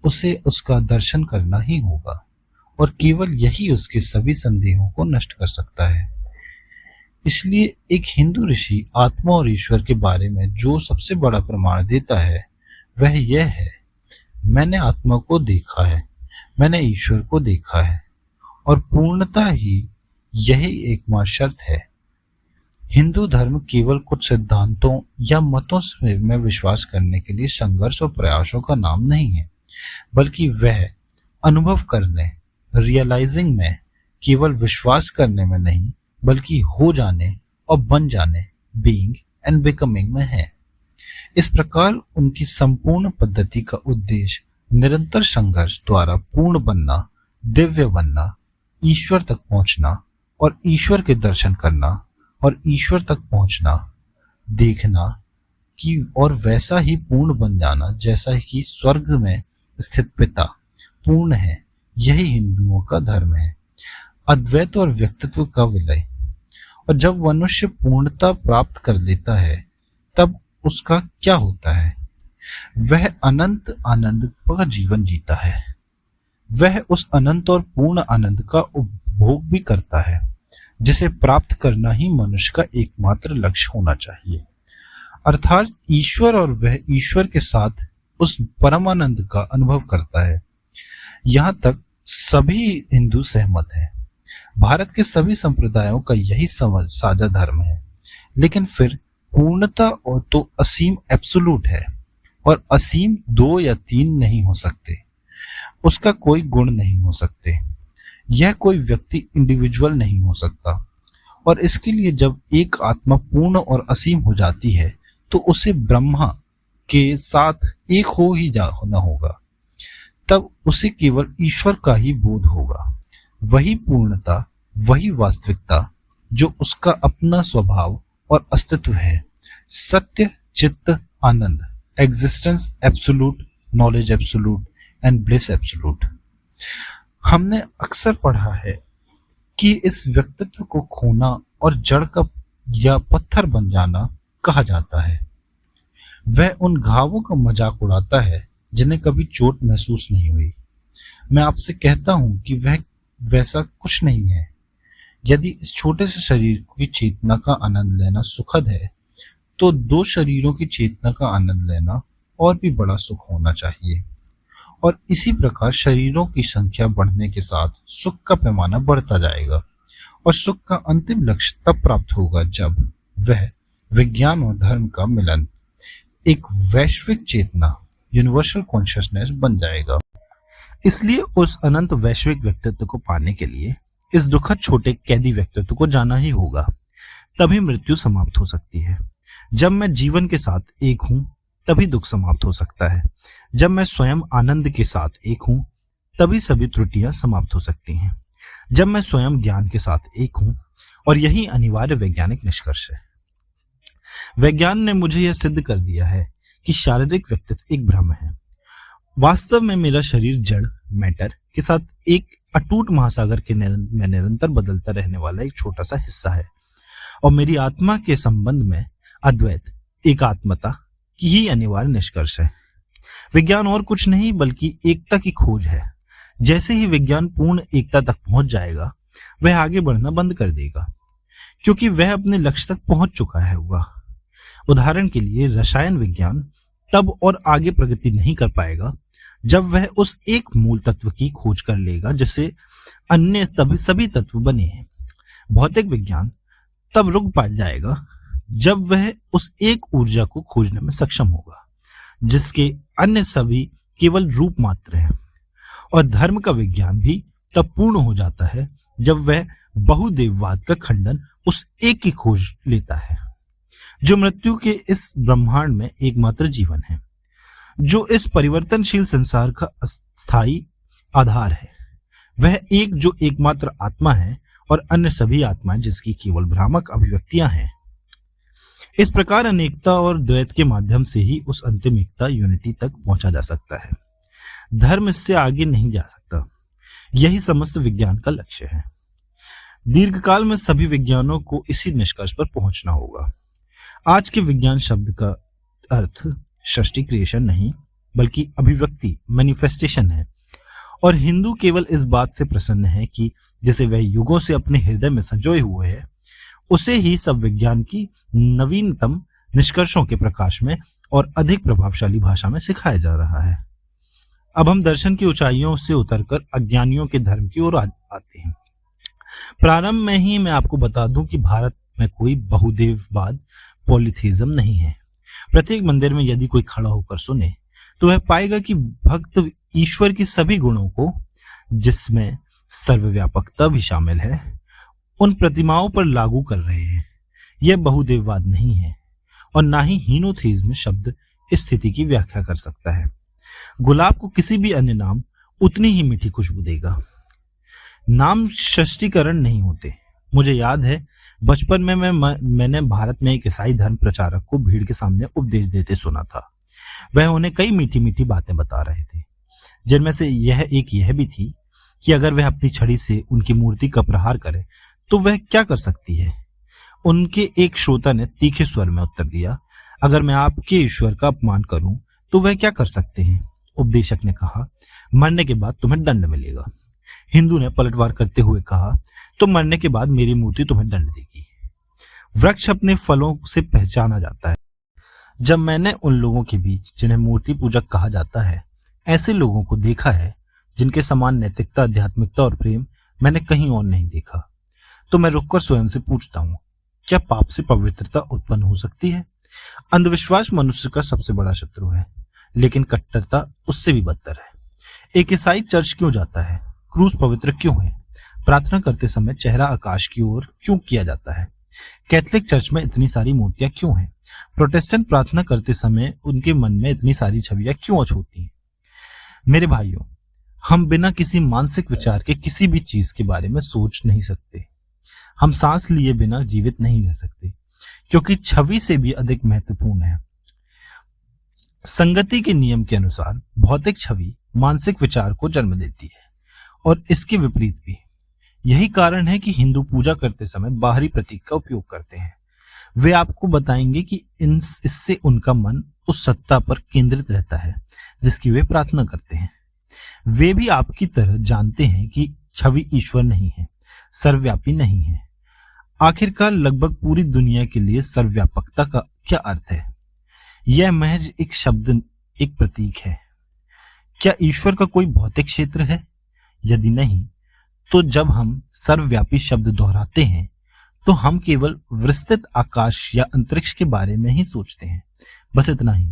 उसे उसका दर्शन करना ही होगा, और केवल यही उसके सभी संदेहों को नष्ट कर सकता है। इसलिए एक हिंदू ऋषि आत्मा और ईश्वर के बारे में जो सबसे बड़ा प्रमाण देता है वह यह है, मैंने आत्मा को देखा है, मैंने ईश्वर को देखा है, और पूर्णता ही यही एकमात्र शर्त है। हिंदू धर्म केवल कुछ सिद्धांतों या मतों में विश्वास करने के लिए संघर्ष और प्रयासों का नाम नहीं है, बल्कि वह अनुभव करने, रियलाइजिंग में, केवल विश्वास करने में नहीं बल्कि हो जाने और बन जाने, बीइंग एंड बिकमिंग में है। इस प्रकार उनकी संपूर्ण पद्धति का उद्देश्य निरंतर संघर्ष द्वारा पूर्ण बनना, दिव्य बनना, ईश्वर तक पहुंचना और ईश्वर के दर्शन करना और ईश्वर तक पहुंचना, देखना कि और वैसा ही पूर्ण बन जाना जैसा कि स्वर्ग में स्थित पिता पूर्ण है। यही हिंदुओं का धर्म है, अद्वैत और व्यक्तित्व का विलय। और जब मनुष्य पूर्णता प्राप्त कर लेता है तब उसका क्या होता है? वह अनंत आनंद का जीवन जीता है। वह उस अनंत और पूर्ण आनंद का उपभोग भी करता है, जिसे प्राप्त करना ही मनुष्य का एकमात्र लक्ष्य होना चाहिए। अर्थात ईश्वर, और वह ईश्वर के साथ उस परमानंद का अनुभव करता है। यहाँ तक सभी हिंदू सहमत हैं। भारत के सभी संप्रदायों का यही साझा धर्म है। लेकिन फिर पूर्णता और तो असीम एब्सोल्यूट है, और असीम दो या तीन नहीं हो सकते। उसका कोई गुण नहीं हो सकते। यह कोई व्यक्ति इंडिविजुअल नहीं हो सकता। और इसके लिए जब एक आत्मा पूर्ण और असीम हो जाती है तो उसे ब्रह्मा के साथ एक हो ही होना होगा। तब उसे केवल ईश्वर का ही बोध होगा। वही पूर्णता, वही वास्तविकता जो उसका अपना स्वभाव और अस्तित्व है। सत्य, चित्त, आनंद, existence absolute, knowledge absolute and bliss absolute. हमने अक्सर पढ़ा है कि इस व्यक्तित्व को खोना और जड़ का या पत्थर बन जाना कहा जाता है। वह उन घावों का मजाक उड़ाता है जिन्हें कभी चोट महसूस नहीं हुई। मैं आपसे कहता हूं कि वह वैसा कुछ नहीं है। यदि इस छोटे से शरीर की चेतना का आनंद लेना सुखद है, तो दो शरीरों की चेतना का आनंद लेना और भी बड़ा सुख होना चाहिए। और इसी प्रकार शरीरों की संख्या बढ़ने के साथ सुख का पैमाना बढ़ता जाएगा, और सुख का अंतिम लक्ष्य तब प्राप्त होगा जब वह विज्ञान और धर्म का मिलन एक वैश्विक चेतना, यूनिवर्सल कॉन्शियसनेस बन जाएगा। इसलिए उस अनंत वैश्विक व्यक्तित्व को पाने के लिए इस दुखद छोटे कैदी व्यक्तित्व को जाना ही होगा। तभी मृत्यु समाप्त हो सकती है। जब मैं जीवन के साथ एक हूं तभी दुख समाप्त हो सकता है। जब मैं स्वयं आनंद के साथ एक हूं तभी सभी त्रुटियां समाप्त हो सकती हैं। जब मैं स्वयं ज्ञान के साथ एक हूं, और यही अनिवार्य वैज्ञानिक निष्कर्ष है। विज्ञान ने मुझे यह सिद्ध कर दिया है कि शारीरिक व्यक्तित्व एक भ्रम है। वास्तव में मेरा शरीर जड़, मैटर के साथ एक अटूट महासागर के में निरंतर बदलता रहने वाला एक छोटा सा हिस्सा है, और मेरी आत्मा के संबंध में अद्वैत, एकात्मता की ही अनिवार्य निष्कर्ष है। विज्ञान और कुछ नहीं बल्कि एकता की खोज है। जैसे ही विज्ञान पूर्ण एकता तक पहुंच जाएगा, वह आगे बढ़ना बंद कर देगा, क्योंकि वह अपने लक्ष्य तक पहुंच चुका है होगा। उदाहरण के लिए रसायन विज्ञान तब और आगे प्रगति नहीं कर पाएगा जब वह उस एक मूल तत्व की खोज कर लेगा जिससे अन्य सभी तत्व बने हैं। भौतिक विज्ञान तब रुक पा जाएगा जब वह उस एक ऊर्जा को खोजने में सक्षम होगा जिसके अन्य सभी केवल रूप मात्र हैं। और धर्म का विज्ञान भी तब पूर्ण हो जाता है जब वह बहुदेववाद का खंडन उस एक की खोज लेता है जो मृत्यु के इस ब्रह्मांड में एकमात्र जीवन है, जो इस परिवर्तनशील संसार का स्थायी आधार है। वह एक जो एकमात्र आत्मा है और अन्य सभी आत्माएं जिसकी केवल भ्रामक अभिव्यक्तियां हैं। इस प्रकार अनेकता और द्वैत के माध्यम से ही उस अंतिम एकता, यूनिटी तक पहुंचा जा सकता है। धर्म इससे आगे नहीं जा सकता। यही समस्त विज्ञान का लक्ष्य है। दीर्घकाल में सभी विज्ञानों को इसी निष्कर्ष पर पहुंचना होगा। आज के विज्ञान शब्द का अर्थ सृष्टि, क्रिएशन नहीं बल्कि अभिव्यक्ति, मैनिफेस्टेशन है। और हिंदू केवल इस बात से प्रसन्न है कि जिसे वह युगों से अपने हृदय में संजोए हुए है, उसे ही सब विज्ञान की नवीनतम निष्कर्षों के प्रकाश में और अधिक प्रभावशाली भाषा में सिखाया जा रहा है। अब हम दर्शन की ऊंचाइयों से उतरकर अज्ञानियों के धर्म की ओर आते हैं। प्रारंभ में ही मैं आपको बता दूं कि भारत में कोई बहुदेववाद, पॉलीथीज्म नहीं है। प्रत्येक मंदिर में यदि कोई खड़ा होकर सुने तो वह पाएगा कि भक्त ईश्वर की सभी गुणों को, जिसमें सर्वव्यापकता भी शामिल है, उन प्रतिमाओं पर लागू कर रहे हैं। यह बहुदेववाद नहीं है और ना ही हीनोथीज्म शब्द इस स्थिति की व्याख्या कर सकता है। गुलाब को किसी भी अन्य नाम उतनी ही मीठी खुशबू देगा। नाम सृष्टिकरण नहीं होते। मुझे याद है बचपन में मैंने भारत में एक ईसाई धर्म प्रचारक को भीड़ के सामने उपदेश देते सुना था। वह उन्हें कई मीठी मीठी बातें बता रहे थे, जिनमें से यह भी थी कि अगर वह अपनी छड़ी से उनकी मूर्ति का प्रहार करे तो वह क्या कर सकती है। उनके एक श्रोता ने तीखे स्वर में उत्तर दिया, अगर मैं आपके ईश्वर का अपमान करूं तो वह क्या कर सकते हैं। उपदेशक ने कहा, मरने के बाद तुम्हें दंड मिलेगा। हिंदू ने पलटवार करते हुए कहा, तो मरने के बाद मेरी मूर्ति तुम्हें दंड देगी। वृक्ष अपने फलों से पहचाना जाता है। जब मैंने उन लोगों के बीच जिन्हें मूर्ति पूजक कहा जाता है, ऐसे लोगों को देखा है जिनके समान नैतिकता, आध्यात्मिकता और प्रेम मैंने कहीं और नहीं देखा। तो मैं रुककर स्वयं से पूछता हूँ, क्या पाप से पवित्रता उत्पन्न हो सकती है? अंधविश्वास मनुष्य का सबसे बड़ा शत्रु है, लेकिन कट्टरता उससे भी बदतर है। एक ईसाई चर्च क्यों जाता है? क्रूस पवित्र क्यों है? प्रार्थना करते समय चेहरा आकाश की ओर क्यों किया जाता है? कैथोलिक चर्च में इतनी सारी मूर्तियां क्यों हैं? प्रोटेस्टेंट प्रार्थना करते समय उनके मन में इतनी सारी छवियां क्यों अछूती हैं? मेरे भाइयों, हम बिना किसी मानसिक विचार के किसी भी चीज के बारे में सोच नहीं सकते। हम सांस लिए बिना जीवित नहीं रह सकते, क्योंकि छवि से भी अधिक महत्वपूर्ण है। संगति के नियम के अनुसार भौतिक छवि मानसिक विचार को जन्म देती है और इसके विपरीत भी। यही कारण है कि हिंदू पूजा करते समय बाहरी प्रतीक का उपयोग करते हैं। वे आपको बताएंगे कि इससे उनका मन उस सत्ता पर केंद्रित रहता है जिसकी वे प्रार्थना करते हैं। वे भी आपकी तरह जानते हैं कि छवि ईश्वर नहीं है, सर्वव्यापी नहीं है। आखिरकार लगभग पूरी दुनिया के लिए सर्वव्यापकता का क्या अर्थ है? यह महज एक शब्द, एक प्रतीक है। क्या ईश्वर का कोई भौतिक क्षेत्र है? यदि नहीं, तो जब हम सर्वव्यापी शब्द दोहराते हैं तो हम केवल विस्तृत आकाश या अंतरिक्ष के बारे में ही सोचते हैं, बस इतना ही।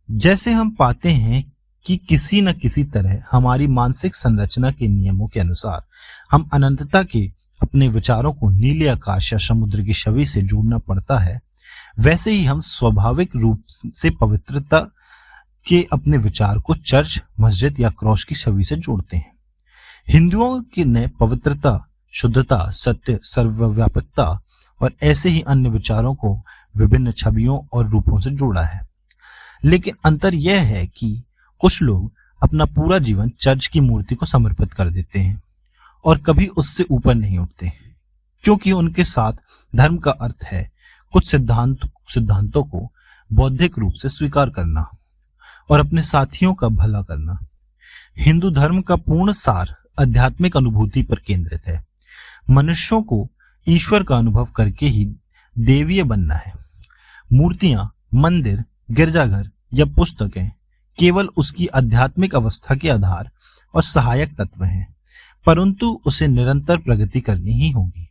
जैसे हम पाते हैं कि किसी न किसी तरह हमारी मानसिक संरचना के नियमों के अनुसार हम अनंतता के अपने विचारों को नीले आकाश या समुद्र की छवि से जोड़ना पड़ता है, वैसे ही हम स्वाभाविक रूप से पवित्रता के अपने विचार को चर्च, मस्जिद या क्रॉस की छवि से जोड़ते हैं। हिंदुओं के ने पवित्रता, शुद्धता, सत्य, सर्वव्यापकता और ऐसे ही अन्य विचारों को विभिन्न छवियों और रूपों से जोड़ा है। लेकिन अंतर यह है कि कुछ लोग अपना पूरा जीवन चर्च की मूर्ति को समर्पित कर देते हैं और कभी उससे ऊपर नहीं उठते, क्योंकि उनके साथ धर्म का अर्थ है कुछ सिद्धांतों को बौद्धिक रूप से स्वीकार करना और अपने साथियों का भला करना। हिंदू धर्म का पूर्ण सार आध्यात्मिक अनुभूति पर केंद्रित है। मनुष्यों को ईश्वर का अनुभव करके ही देवीय बनना है। मूर्तियां, मंदिर, गिरजाघर या पुस्तकें केवल उसकी आध्यात्मिक अवस्था के आधार और सहायक तत्व हैं, परंतु उसे निरंतर प्रगति करनी ही होगी।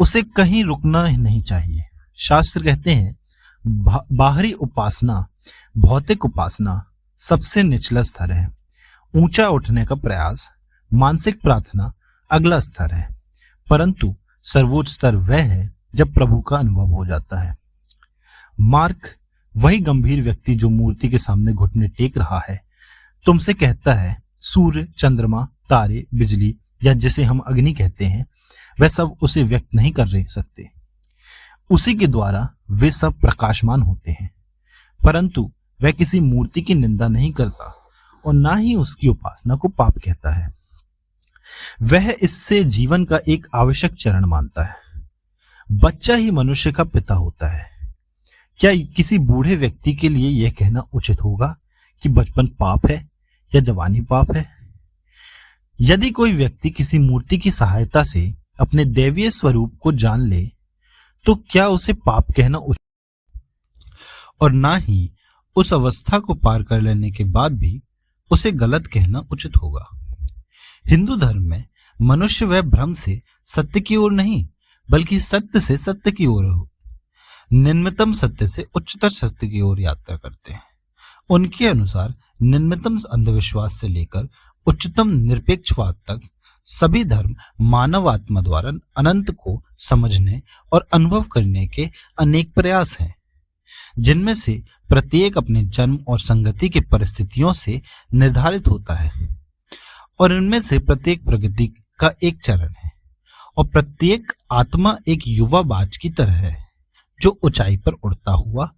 उसे कहीं रुकना नहीं चाहिए। शास्त्र कहते हैं, बाहरी उपासना, भौतिक उपासना सबसे निचला स्तर है। ऊंचा उठने का प्रयास, मानसिक प्रार्थना अगला स्तर है, परंतु सर्वोच्च स्तर वह है जब प्रभु का अनुभव हो जाता है। मार्क, वही गंभीर व्यक्ति जो मूर्ति के सामने घुटने टेक रहा है, तुमसे कहता है सूर्य, चंद्रमा, तारे, बिजली या जिसे हम अग्नि कहते हैं, वह सब उसे व्यक्त नहीं कर सकते। उसी के द्वारा वे सब प्रकाशमान होते हैं, परंतु वह किसी मूर्ति की निंदा नहीं करता और ना ही उसकी उपासना को पाप कहता है। वह इससे जीवन का एक आवश्यक चरण मानता है। बच्चा ही मनुष्य का पिता होता है। क्या किसी बूढ़े व्यक्ति के लिए यह कहना उचित होगा कि बचपन पाप है या जवानी पाप है? यदि कोई व्यक्ति किसी मूर्ति की सहायता से अपने दैवीय स्वरूप को जान ले, तो क्या उसे पाप कहना उचित? और ना ही उस अवस्था को पार कर लेने के बाद भी उसे गलत कहना उचित होगा। हिंदू धर्म में मनुष्य वह भ्रम से सत्य की ओर नहीं, बल्कि सत्य से सत्य की ओर हो, निम्नतम सत्य से उच्चतर सत्य की ओर यात्रा करते हैं। उनके अनुसार निम्नतम अंधविश्वास से लेकर उच्चतम निरपेक्षवाद तक सभी धर्म मानव आत्मा द्वारा अनंत को समझने और अनुभव करने के अनेक प्रयास हैं, जिनमें से प्रत्येक अपने जन्म और संगति के परिस्थितियों से निर्धारित होता है, और इनमें से प्रत्येक प्रगति का एक चरण है, और प्रत्येक आत्मा एक युवा बाज की तरह है जो ऊंचाई पर उड़ता हुआ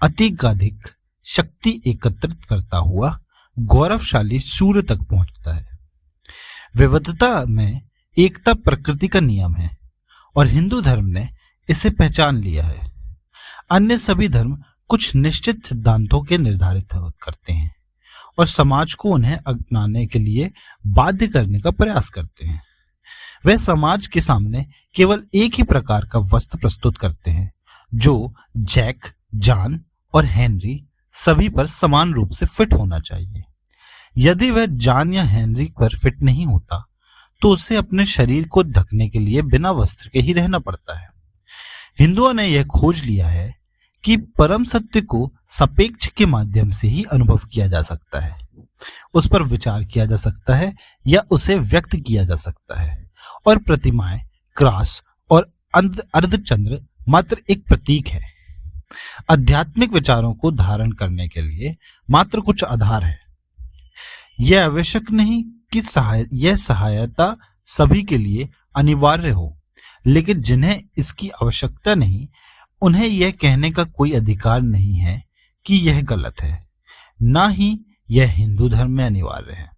अधिकाधिक शक्ति एकत्रित करता हुआ गौरवशाली सूर्य तक पहुंचता है। विविधता में एकता प्रकृति का नियम है और हिंदू धर्म ने इसे पहचान लिया है। अन्य सभी धर्म कुछ निश्चित सिद्धांतों के निर्धारित करते हैं और समाज को उन्हें अपनाने के लिए बाध्य करने का प्रयास करते हैं। वे समाज के सामने केवल एक ही प्रकार का वस्त्र प्रस्तुत करते हैं जो जैक, जॉन और हेनरी सभी पर समान रूप से फिट होना चाहिए। यदि वह जॉन या हेनरी पर फिट नहीं होता तो उसे अपने शरीर को ढकने के लिए बिना वस्त्र के ही रहना पड़ता है। हिंदुओं ने यह खोज लिया है कि परम सत्य को सापेक्ष के माध्यम से ही अनुभव किया जा सकता है, उस पर विचार किया जा सकता है या उसे व्यक्त किया जा सकता है, और प्रतिमाएं, क्रॉस और अर्धचंद्र मात्र एक प्रतीक है। आध्यात्मिक विचारों को धारण करने के लिए मात्र कुछ आधार है। यह आवश्यक नहीं कि यह सहायता सभी के लिए अनिवार्य हो, लेकिन जिन्हें इसकी आवश्यकता नहीं, उन्हें यह कहने का कोई अधिकार नहीं है कि यह गलत है, ना ही यह हिंदू धर्म में अनिवार्य है।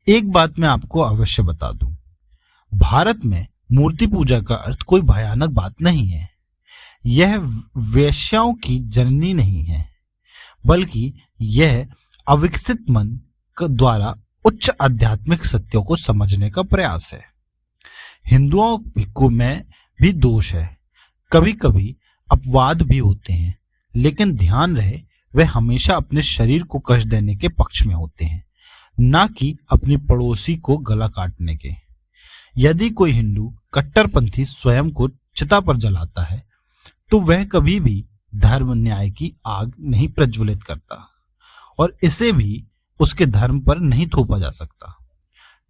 एक बात मैं आपको अवश्य बता दूं, भारत में मूर्ति पूजा का अर्थ कोई भयानक बात नहीं है। यह वेश्याओं की जननी नहीं है, बल्कि यह अविकसित मन द्वारा उच्च आध्यात्मिक सत्यों को समझने का प्रयास है। हिंदुओं को में भी दोष है, कभी कभी अपवाद भी होते हैं, लेकिन ध्यान रहे वे हमेशा अपने शरीर को कष्ट देने के पक्ष में होते हैं, ना कि अपनी पड़ोसी को गला काटने के। यदि कोई हिंदू कट्टरपंथी स्वयं को चिता पर जलाता है तो वह कभी भी धर्म न्याय की आग नहीं प्रज्वलित करता, और इसे भी उसके धर्म पर नहीं थोपा जा सकता।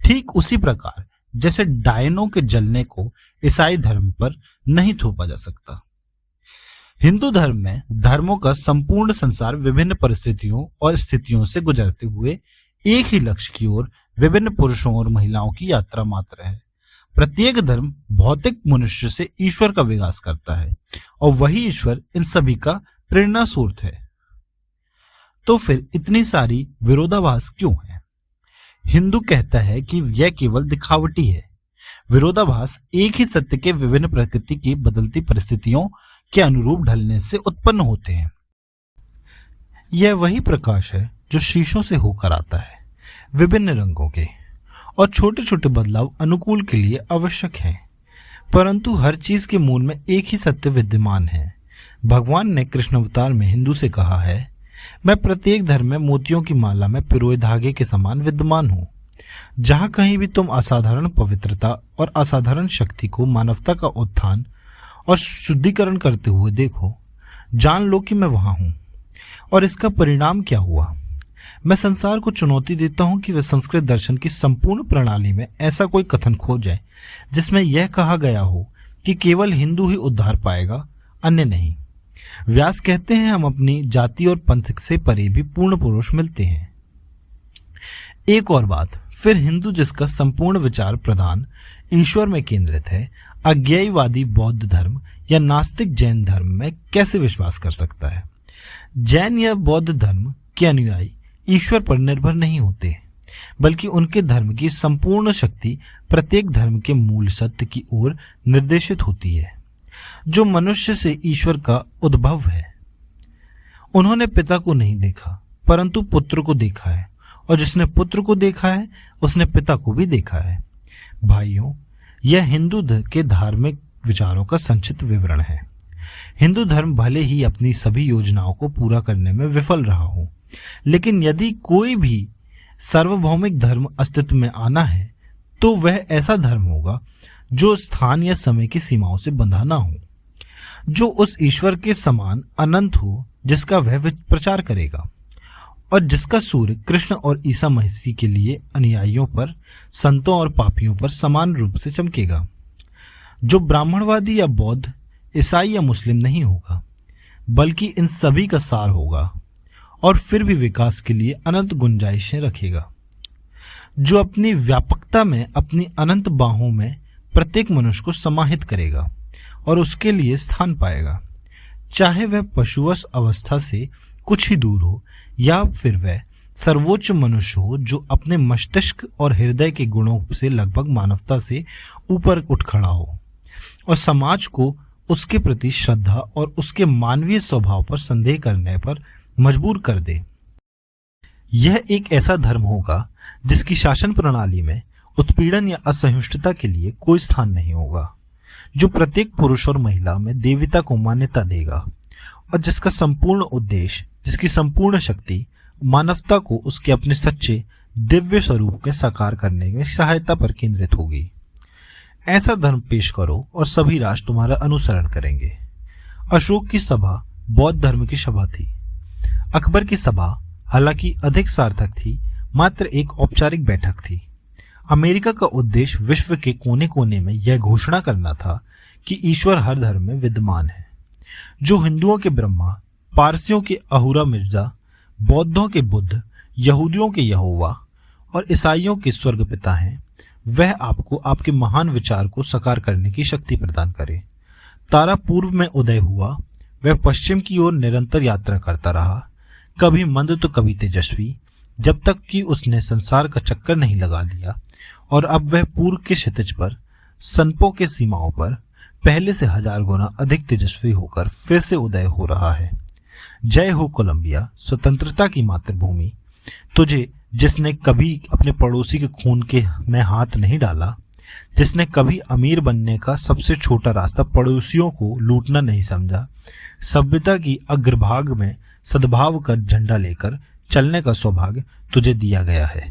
ठीक उसी प्रकार जैसे डायनों के जलने को ईसाई धर्म पर नहीं थोपा जा सकता। हिंदू धर्म में धर्मों का संपूर्ण संसार विभिन्न परिस्थितियों और स्थितियों से गुजरते हुए एक ही लक्ष्य की ओर विभिन्न पुरुषों और महिलाओं की यात्रा मात्र है। प्रत्येक धर्म भौतिक मनुष्य से ईश्वर का विकास करता है, और वही ईश्वर इन सभी का प्रेरणा स्रोत है। तो फिर इतनी सारी विरोधाभास क्यों है? हिंदू कहता है कि यह केवल दिखावटी है। विरोधाभास एक ही सत्य के विभिन्न प्रकृति की बदलती परिस्थितियों के अनुरूप ढलने से उत्पन्न होते हैं। यह वही प्रकाश है जो शीशों से होकर आता है, विभिन्न रंगों के, और छोटे छोटे बदलाव अनुकूल के लिए आवश्यक हैं, परंतु हर चीज के मूल में एक ही सत्य विद्यमान है। भगवान ने कृष्ण अवतार में हिंदू से कहा है, मैं प्रत्येक धर्म में मोतियों की माला में पिरोए धागे के समान विद्यमान हूँ। जहां कहीं भी तुम असाधारण पवित्रता और असाधारण शक्ति को मानवता का उत्थान और शुद्धिकरण करते हुए देखो, जान लो कि मैं वहां हूं। और इसका परिणाम क्या हुआ? मैं संसार को चुनौती देता हूं कि वह संस्कृत दर्शन की संपूर्ण प्रणाली में ऐसा कोई कथन खोजे जिसमें यह कहा गया हो कि केवल हिंदू ही उद्धार पाएगा, अन्य नहीं। व्यास कहते हैं, हम अपनी जाति और पंथ से परे भी पूर्ण पुरुष मिलते हैं। एक और बात, फिर हिंदू जिसका संपूर्ण विचार प्रधान ईश्वर में केंद्रित है, अज्ञेयवादी बौद्ध धर्म या नास्तिक जैन धर्म में कैसे विश्वास कर सकता है? जैन या बौद्ध धर्म के अनुयायी ईश्वर पर निर्भर नहीं होते, बल्कि उनके धर्म की संपूर्ण शक्ति प्रत्येक धर्म के मूल सत्य की ओर निर्देशित होती है, जो मनुष्य से ईश्वर का उद्भव है। उन्होंने पिता को नहीं देखा, परंतु पुत्र को देखा है, और जिसने पुत्र को देखा है उसने पिता को भी देखा है। भाइयों, यह हिंदू के धार्मिक विचारों का संक्षिप्त विवरण है। हिंदू धर्म भले ही अपनी सभी योजनाओं को पूरा करने में विफल रहा हो, लेकिन यदि कोई भी सार्वभौमिक धर्म अस्तित्व में आना है तो वह ऐसा धर्म होगा जो स्थान या समय की सीमाओं से बंधा ना हो, जो उस ईश्वर के समान अनंत हो जिसका वह प्रचार करेगा, और जिसका सूर्य कृष्ण और ईसा मसीह के लिए अनुयायियों पर, संतों और पापियों पर समान रूप से चमकेगा, जो ब्राह्मणवादी या बौद्ध, ईसाई या मुस्लिम नहीं होगा, बल्कि इन सभी का सार होगा, और फिर भी विकास के लिए अनंत गुंजाइशें रखेगा, जो अपनी व्यापकता में अपनी अनंत बाहों में प्रत्येक मनुष्य को समाहित करेगा और उसके लिए स्थान पाएगा, चाहे वह पशुवश अवस्था से कुछ ही दूर हो या फिर वह सर्वोच्च मनुष्य हो जो अपने मस्तिष्क और हृदय के गुणों से लगभग मानवता से ऊपर उठ खड़ा हो और समाज को उसके प्रति श्रद्धा और उसके मानवीय स्वभाव पर संदेह करने पर मजबूर कर दे। यह एक ऐसा धर्म होगा जिसकी शासन प्रणाली में उत्पीड़न या असहिष्णुता के लिए कोई स्थान नहीं होगा, जो प्रत्येक पुरुष और महिला में देवता को मान्यता देगा और जिसका संपूर्ण उद्देश्य, जिसकी संपूर्ण शक्ति मानवता को उसके अपने सच्चे दिव्य स्वरूप के साकार करने में सहायता पर केंद्रित होगी। ऐसा धर्म पेश करो और सभी राष्ट्र तुम्हारा अनुसरण करेंगे। अशोक की सभा बौद्ध धर्म की सभा थी। अकबर की सभा हालांकि अधिक सार्थक थी, मात्र एक औपचारिक बैठक थी। अमेरिका का उद्देश्य विश्व के कोने कोने में यह घोषणा करना था कि ईश्वर हर धर्म में विद्यमान है। जो हिंदुओं के ब्रह्मा, पारसियों के अहुरा मिर्जा, बौद्धों के बुद्ध, यहूदियों के यहोवा और ईसाइयों के स्वर्ग पिता हैं, वह आपको आपके महान विचार को साकार करने की शक्ति प्रदान करे। तारा पूर्व में उदय हुआ, वह पश्चिम की ओर निरंतर यात्रा करता रहा, कभी मंद तो कभी तेजस्वी, जब तक कि उसने संसार का चक्कर नहीं लगा लिया और अब वह पूर्व के क्षितिज पर, सनपों के सीमाओं पर पहले से 1000 गुना अधिक तेजस्वी होकर फिर से उदय हो रहा है। जय हो कोलंबिया, स्वतंत्रता की मातृभूमि। तुझे जिसने कभी अपने पड़ोसी के खून के में हाथ नहीं डाला, जिसने कभी अमीर बनने का सबसे छोटा रास्ता पड़ोसियों को लूटना नहीं समझा, सभ्यता की अग्रभाग में सद्भाव का झंडा लेकर चलने का सौभाग्य तुझे दिया गया है।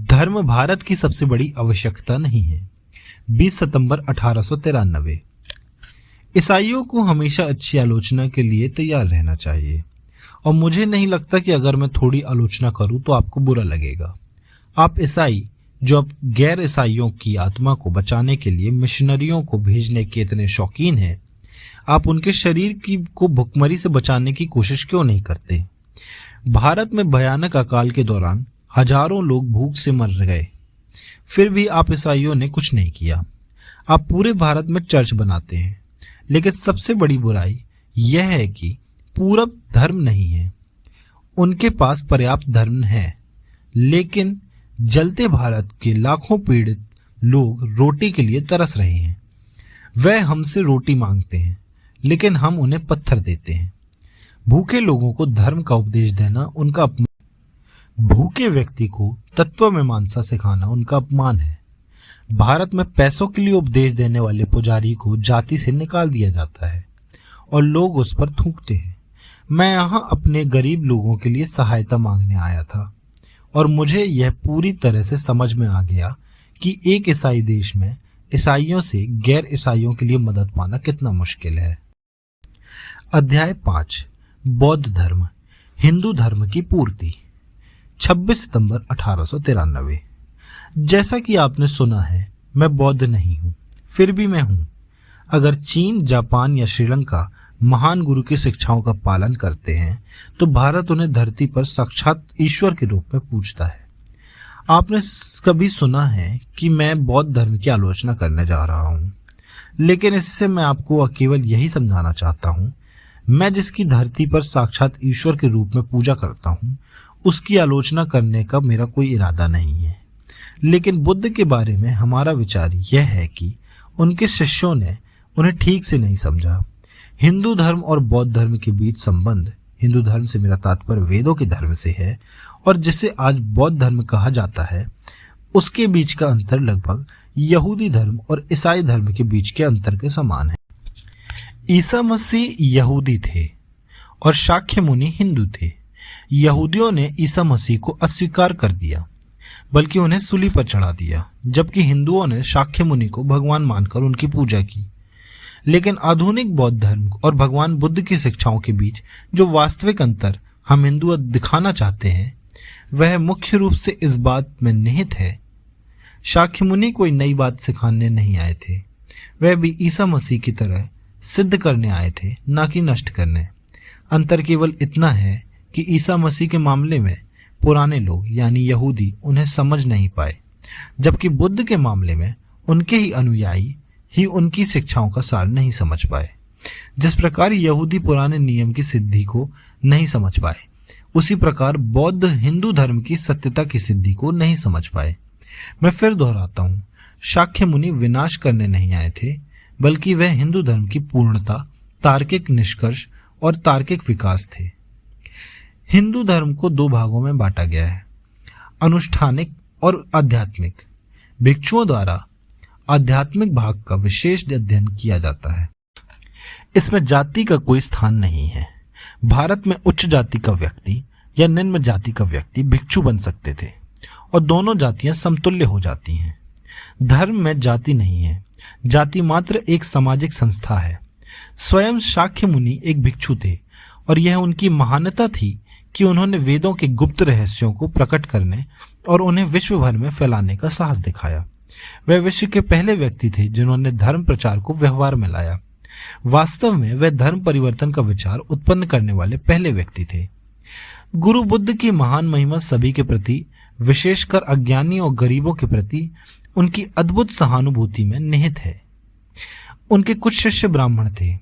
धर्म भारत की सबसे बड़ी आवश्यकता नहीं है। 20 सितंबर 1893। ईसाइयों को हमेशा अच्छी आलोचना के लिए तैयार रहना चाहिए और मुझे नहीं लगता कि अगर मैं थोड़ी आलोचना करूं तो आपको बुरा लगेगा। आप ईसाई जो अब गैर ईसाइयों की आत्मा को बचाने के लिए मिशनरियों को भेजने के इतने शौकीन हैं, आप उनके शरीर की को भुखमरी से बचाने की कोशिश क्यों नहीं करते? भारत में भयानक अकाल के दौरान हजारों लोग भूख से मर गए, फिर भी आप ईसाइयों ने कुछ नहीं किया। आप पूरे भारत में चर्च बनाते हैं, लेकिन सबसे बड़ी बुराई यह है कि पूरब धर्म नहीं है। उनके पास पर्याप्त धर्म है, लेकिन जलते भारत के लाखों पीड़ित लोग रोटी के लिए तरस रहे हैं। वह हमसे रोटी मांगते हैं, लेकिन हम उन्हें पत्थर देते हैं। भूखे लोगों को धर्म का उपदेश देना उनका अपमान, भूखे व्यक्ति को तत्व में मानसा सिखाना उनका अपमान है। भारत में पैसों के लिए उपदेश देने वाले पुजारी को जाति से निकाल दिया जाता है और लोग उस पर थूकते हैं। मैं यहाँ अपने गरीब लोगों के लिए सहायता मांगने आया था और मुझे यह पूरी तरह से समझ में आ गया कि एक ईसाई देश में ईसाइयों से गैर ईसाइयों के लिए मदद पाना कितना मुश्किल है। अध्याय 5, बौद्ध धर्म, हिंदू धर्म की पूर्ति। 26 सितंबर 1893। जैसा कि आपने सुना है, मैं बौद्ध नहीं हूँ, फिर भी मैं हूँ। अगर चीन, जापान या श्रीलंका महान गुरु की शिक्षाओं का पालन करते हैं तो भारत उन्हें धरती पर साक्षात ईश्वर के रूप में पूजता है। आपने कभी सुना है कि मैं बौद्ध धर्म की आलोचना करने जा रहा हूँ, लेकिन इससे मैं आपको केवल यही समझाना चाहता हूँ, मैं जिसकी धरती पर साक्षात ईश्वर के रूप में पूजा करता हूँ उसकी आलोचना करने का मेरा कोई इरादा नहीं है। लेकिन बुद्ध के बारे में हमारा विचार यह है कि उनके शिष्यों ने उन्हें ठीक से नहीं समझा। हिंदू धर्म और बौद्ध धर्म के बीच संबंध, हिंदू धर्म से मेरा तात्पर्य वेदों के धर्म से है, और जिसे आज बौद्ध धर्म कहा जाता है, उसके बीच का अंतर लगभग यहूदी धर्म और ईसाई धर्म के बीच के अंतर के समान है। ईसा मसीह यहूदी थे और शाक्य मुनि हिंदू थे। यहूदियों ने ईसा मसीह को अस्वीकार कर दिया, बल्कि उन्हें सूली पर चढ़ा दिया, जबकि हिंदुओं ने शाक्य मुनि को भगवान मानकर उनकी पूजा की। लेकिन आधुनिक बौद्ध धर्म और भगवान बुद्ध की शिक्षाओं के बीच जो वास्तविक अंतर हम हिंदू दिखाना चाहते हैं, वह मुख्य रूप से इस बात में निहित है, शाक्य मुनि कोई नई बात सिखाने नहीं आए थे, वह भी ईसा मसीह की तरह सिद्ध करने आए थे, ना कि नष्ट करने। अंतर केवल इतना है कि ईसा मसीह के मामले में पुराने लोग यानी यहूदी उन्हें समझ नहीं पाए, जबकि बुद्ध के मामले में उनके ही अनुयायी ही उनकी शिक्षाओं का सार नहीं समझ पाए। जिस प्रकार यहूदी पुराने नियम की सिद्धि को नहीं समझ पाए, उसी प्रकार बौद्ध हिंदू धर्म की सत्यता की सिद्धि को नहीं समझ पाए। मैं फिर दोहराता हूँ, शाक्य मुनि विनाश करने नहीं आए थे, बल्कि वह हिंदू धर्म की पूर्णता, तार्किक निष्कर्ष और तार्किक विकास थे। हिंदू धर्म को दो भागों में बांटा गया है, अनुष्ठानिक और आध्यात्मिक। भिक्षुओं द्वारा आध्यात्मिक भाग का विशेष अध्ययन किया जाता है। इसमें जाति का कोई स्थान नहीं है। भारत में उच्च जाति का व्यक्ति या निम्न जाति का व्यक्ति भिक्षु बन सकते थे और दोनों जातियां समतुल्य हो जाती हैं। धर्म में जाति नहीं है, जाति मात्र एक सामाजिक संस्था है। स्वयं शाक्य मुनि एक भिक्षु थे और यह उनकी महानता थी कि उन्होंने वेदों के गुप्त रहस्यों को प्रकट करने और उन्हें विश्व भर में फैलाने का साहस दिखाया। वे विश्व के पहले व्यक्ति थे जिन्होंने धर्म प्रचार को व्यवहार में लाया। वास्तव में वे धर्म परिवर्तन का विचार उत्पन्न करने वाले पहले व्यक्ति थे। गुरु बुद्ध की महान महिमा सभी के प्रति, विशेषकर अज्ञानी और गरीबों के प्रति उनकी अद्भुत सहानुभूति में निहित है। उनके कुछ शिष्य ब्राह्मण थे।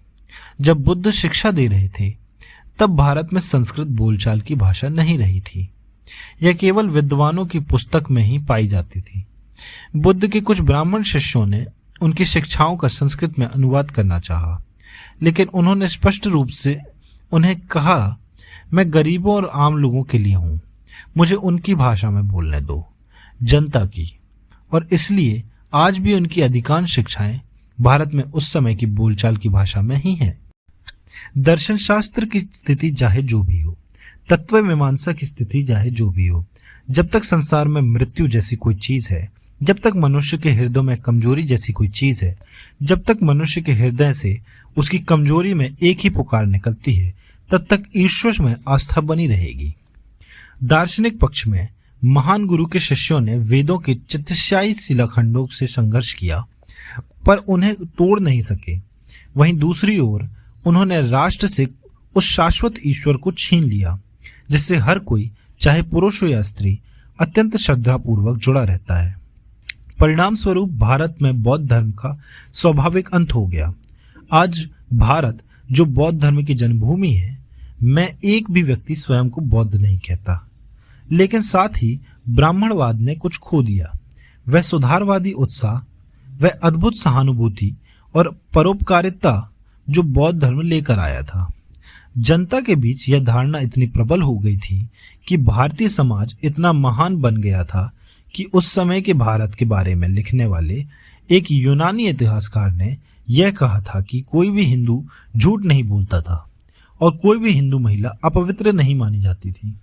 जब बुद्ध शिक्षा दे रहे थे तब भारत में संस्कृत बोलचाल की भाषा नहीं रही थी। यह केवल विद्वानों की पुस्तक में ही पाई जाती थी। बुद्ध के कुछ ब्राह्मण शिष्यों ने उनकी शिक्षाओं का संस्कृत में अनुवाद करना चाहा, लेकिन उन्होंने स्पष्ट रूप से उन्हें कहा, मैं गरीबों और आम लोगों के लिए हूँ, मुझे उनकी भाषा में बोलने दो, जनता की। और इसलिए आज भी उनकी अधिकांश शिक्षाएं भारत में उस समय की बोलचाल की भाषा में ही हैं। दर्शन शास्त्र की स्थिति चाहे जो भी हो, तत्व मीमांसा की स्थिति चाहे जो भी हो, जब तक संसार में मृत्यु जैसी कोई चीज है, जब तक मनुष्य के हृदय में कमजोरी जैसी कोई चीज है, जब तक मनुष्य के हृदय से उसकी कमजोरी में एक ही पुकार निकलती है, तब तक ईश्वर में आस्था बनी रहेगी। दार्शनिक पक्ष में महान गुरु के शिष्यों ने वेदों के चतुष्पाई शिलाखंडों से संघर्ष किया पर उन्हें तोड़ नहीं सके। वहीं दूसरी ओर उन्होंने राष्ट्र से उस शाश्वत ईश्वर को छीन लिया जिससे हर कोई, चाहे पुरुष हो या स्त्री, अत्यंत श्रद्धापूर्वक जुड़ा रहता है। परिणाम स्वरूप भारत में बौद्ध धर्म का स्वाभाविक अंत हो गया। आज भारत जो बौद्ध धर्म की जन्मभूमि है, मैं एक भी व्यक्ति स्वयं को बौद्ध नहीं कहता, लेकिन साथ ही ब्राह्मणवाद ने कुछ खो दिया। वह सुधारवादी उत्साह, वह अद्भुत सहानुभूति और परोपकारिता जो बौद्ध धर्म लेकर आया था। जनता के बीच यह धारणा इतनी प्रबल हो गई थी कि भारतीय समाज इतना महान बन गया था कि उस समय के भारत के बारे में लिखने वाले एक यूनानी इतिहासकार ने यह कहा था कि कोई भी हिंदू झूठ नहीं बोलता था और कोई भी हिंदू महिला अपवित्र नहीं मानी जाती थी।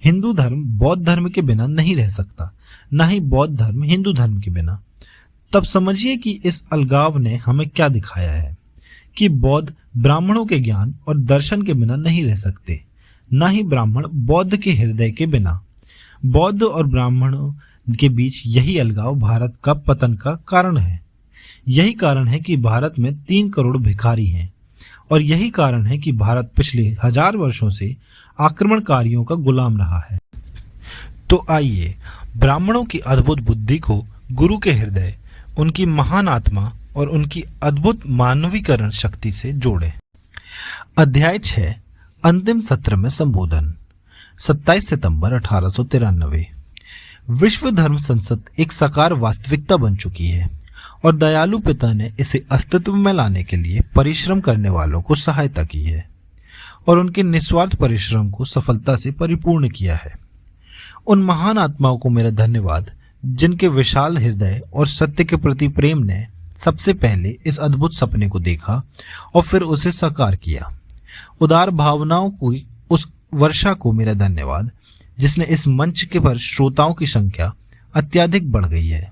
हिंदू धर्म बौद्ध धर्म के बिना नहीं रह सकता, न ही बौद्ध धर्म हिंदू धर्म के बिना। तब समझिए कि इस अलगाव ने हमें क्या दिखाया है कि बौद्ध ब्राह्मणों के ज्ञान और दर्शन के बिना नहीं रह सकते, न ही ब्राह्मण बौद्ध के हृदय के बिना। बौद्ध और ब्राह्मणों के बीच यही अलगाव भारत का पतन का कारण है। यही कारण है कि भारत में 3 करोड़ भिखारी हैं और यही कारण है कि भारत पिछले 1000 वर्षों से आक्रमणकारियों का गुलाम रहा है। तो आइए ब्राह्मणों की अद्भुत बुद्धि को गुरु के हृदय, उनकी महान आत्मा और उनकी अद्भुत मानवीकरण शक्ति से जोड़ें। अध्याय 6, अंतिम सत्र में संबोधन। 27 सितंबर 1893। विश्व धर्म संसद एक साकार वास्तविकता बन चुकी है और दयालु पिता ने इसे अस्तित्व में लाने के लिए परिश्रम करने वालों को सहायता की है और उनके निस्वार्थ परिश्रम को सफलता से परिपूर्ण किया है। उन महान आत्माओं को मेरा धन्यवाद जिनके विशाल हृदय और सत्य के प्रति प्रेम ने सबसे पहले इस अद्भुत सपने को देखा और फिर उसे साकार किया। उदार भावनाओं की उस वर्षा को मेरा धन्यवाद जिसने इस मंच के पर श्रोताओं की संख्या अत्यधिक बढ़ गई है।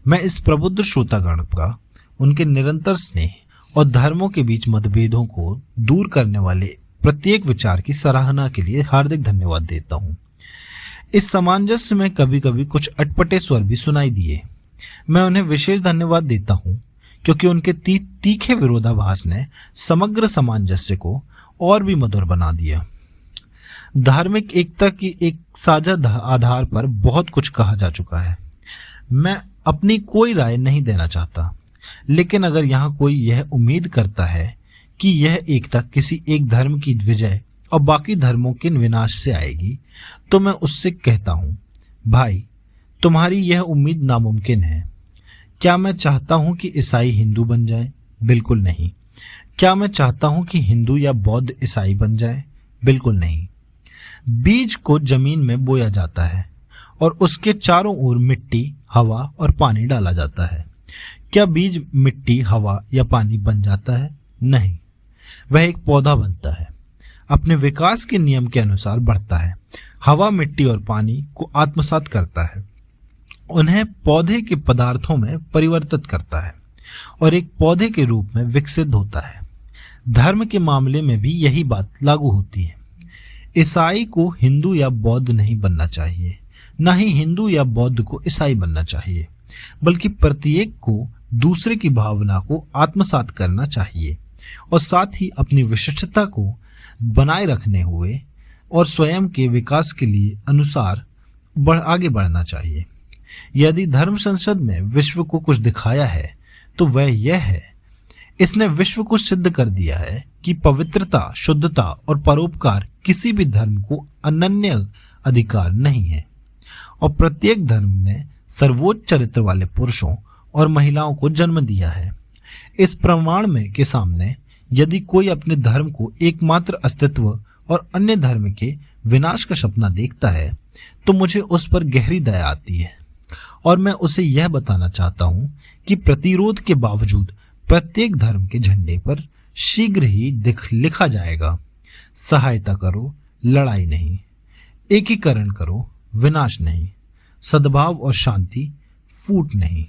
मैं इस प्रबुद्ध श्रोतागण का उनके निरंतर स्नेह और धर्मों के बीच मतभेदों को दूर करने वाले प्रत्येक विचार की सराहना के लिए हार्दिक धन्यवाद देता हूँ। इस सामंजस्य में कभी कभी कुछ अटपटे स्वर भी सुनाई दिए। मैं उन्हें विशेष धन्यवाद देता हूँ क्योंकि उनके तीखे विरोधाभास ने समग्र सामंजस्य को और भी मधुर बना दिया। धार्मिक एकता की एक साझा आधार पर बहुत कुछ कहा जा चुका है। मैं अपनी कोई राय नहीं देना चाहता, लेकिन अगर यहाँ कोई यह उम्मीद करता है कि यह एकता किसी एक धर्म की विजय और बाकी धर्मों के विनाश से आएगी, तो मैं उससे कहता हूँ, भाई, तुम्हारी यह उम्मीद नामुमकिन है। क्या मैं चाहता हूँ कि ईसाई हिंदू बन जाए? बिल्कुल नहीं। क्या मैं चाहता हूँ कि हिंदू या बौद्ध ईसाई बन जाए? बिल्कुल नहीं। बीज को जमीन में बोया जाता है और उसके चारों ओर मिट्टी, हवा और पानी डाला जाता है। क्या बीज मिट्टी, हवा या पानी बन जाता है? नहीं, वह एक पौधा बनता है। अपने विकास के नियम के अनुसार बढ़ता है, हवा, मिट्टी और पानी को आत्मसात करता है, उन्हें पौधे के पदार्थों में परिवर्तित करता है और एक पौधे के रूप में विकसित होता है। धर्म के मामले में भी यही बात लागू होती है। ईसाई को हिंदू या बौद्ध नहीं बनना चाहिए, न ही हिंदू या बौद्ध को ईसाई बनना चाहिए, बल्कि प्रत्येक को दूसरे की भावना को आत्मसात करना चाहिए और साथ ही अपनी विशिष्टता को बनाए रखने हुए और स्वयं के विकास के लिए अनुसार आगे बढ़ना चाहिए। यदि धर्म संसद में विश्व को कुछ दिखाया है तो वह यह है, इसने विश्व को सिद्ध कर दिया है कि पवित्रता, शुद्धता और परोपकार किसी भी धर्म को अनन्य अधिकार नहीं है और प्रत्येक धर्म ने सर्वोच्च चरित्र वाले पुरुषों और महिलाओं को जन्म दिया है। इस प्रमाण में के सामने यदि कोई अपने धर्म को एकमात्र अस्तित्व और अन्य धर्म के विनाश का सपना देखता है तो मुझे उस पर गहरी दया आती है और मैं उसे यह बताना चाहता हूं कि प्रतिरोध के बावजूद प्रत्येक धर्म के झंडे पर शीघ्र ही लिखा जाएगा, सहायता करो, लड़ाई नहीं, एकीकरण करो, विनाश नहीं, सद्भाव और शांति, फूट नहीं।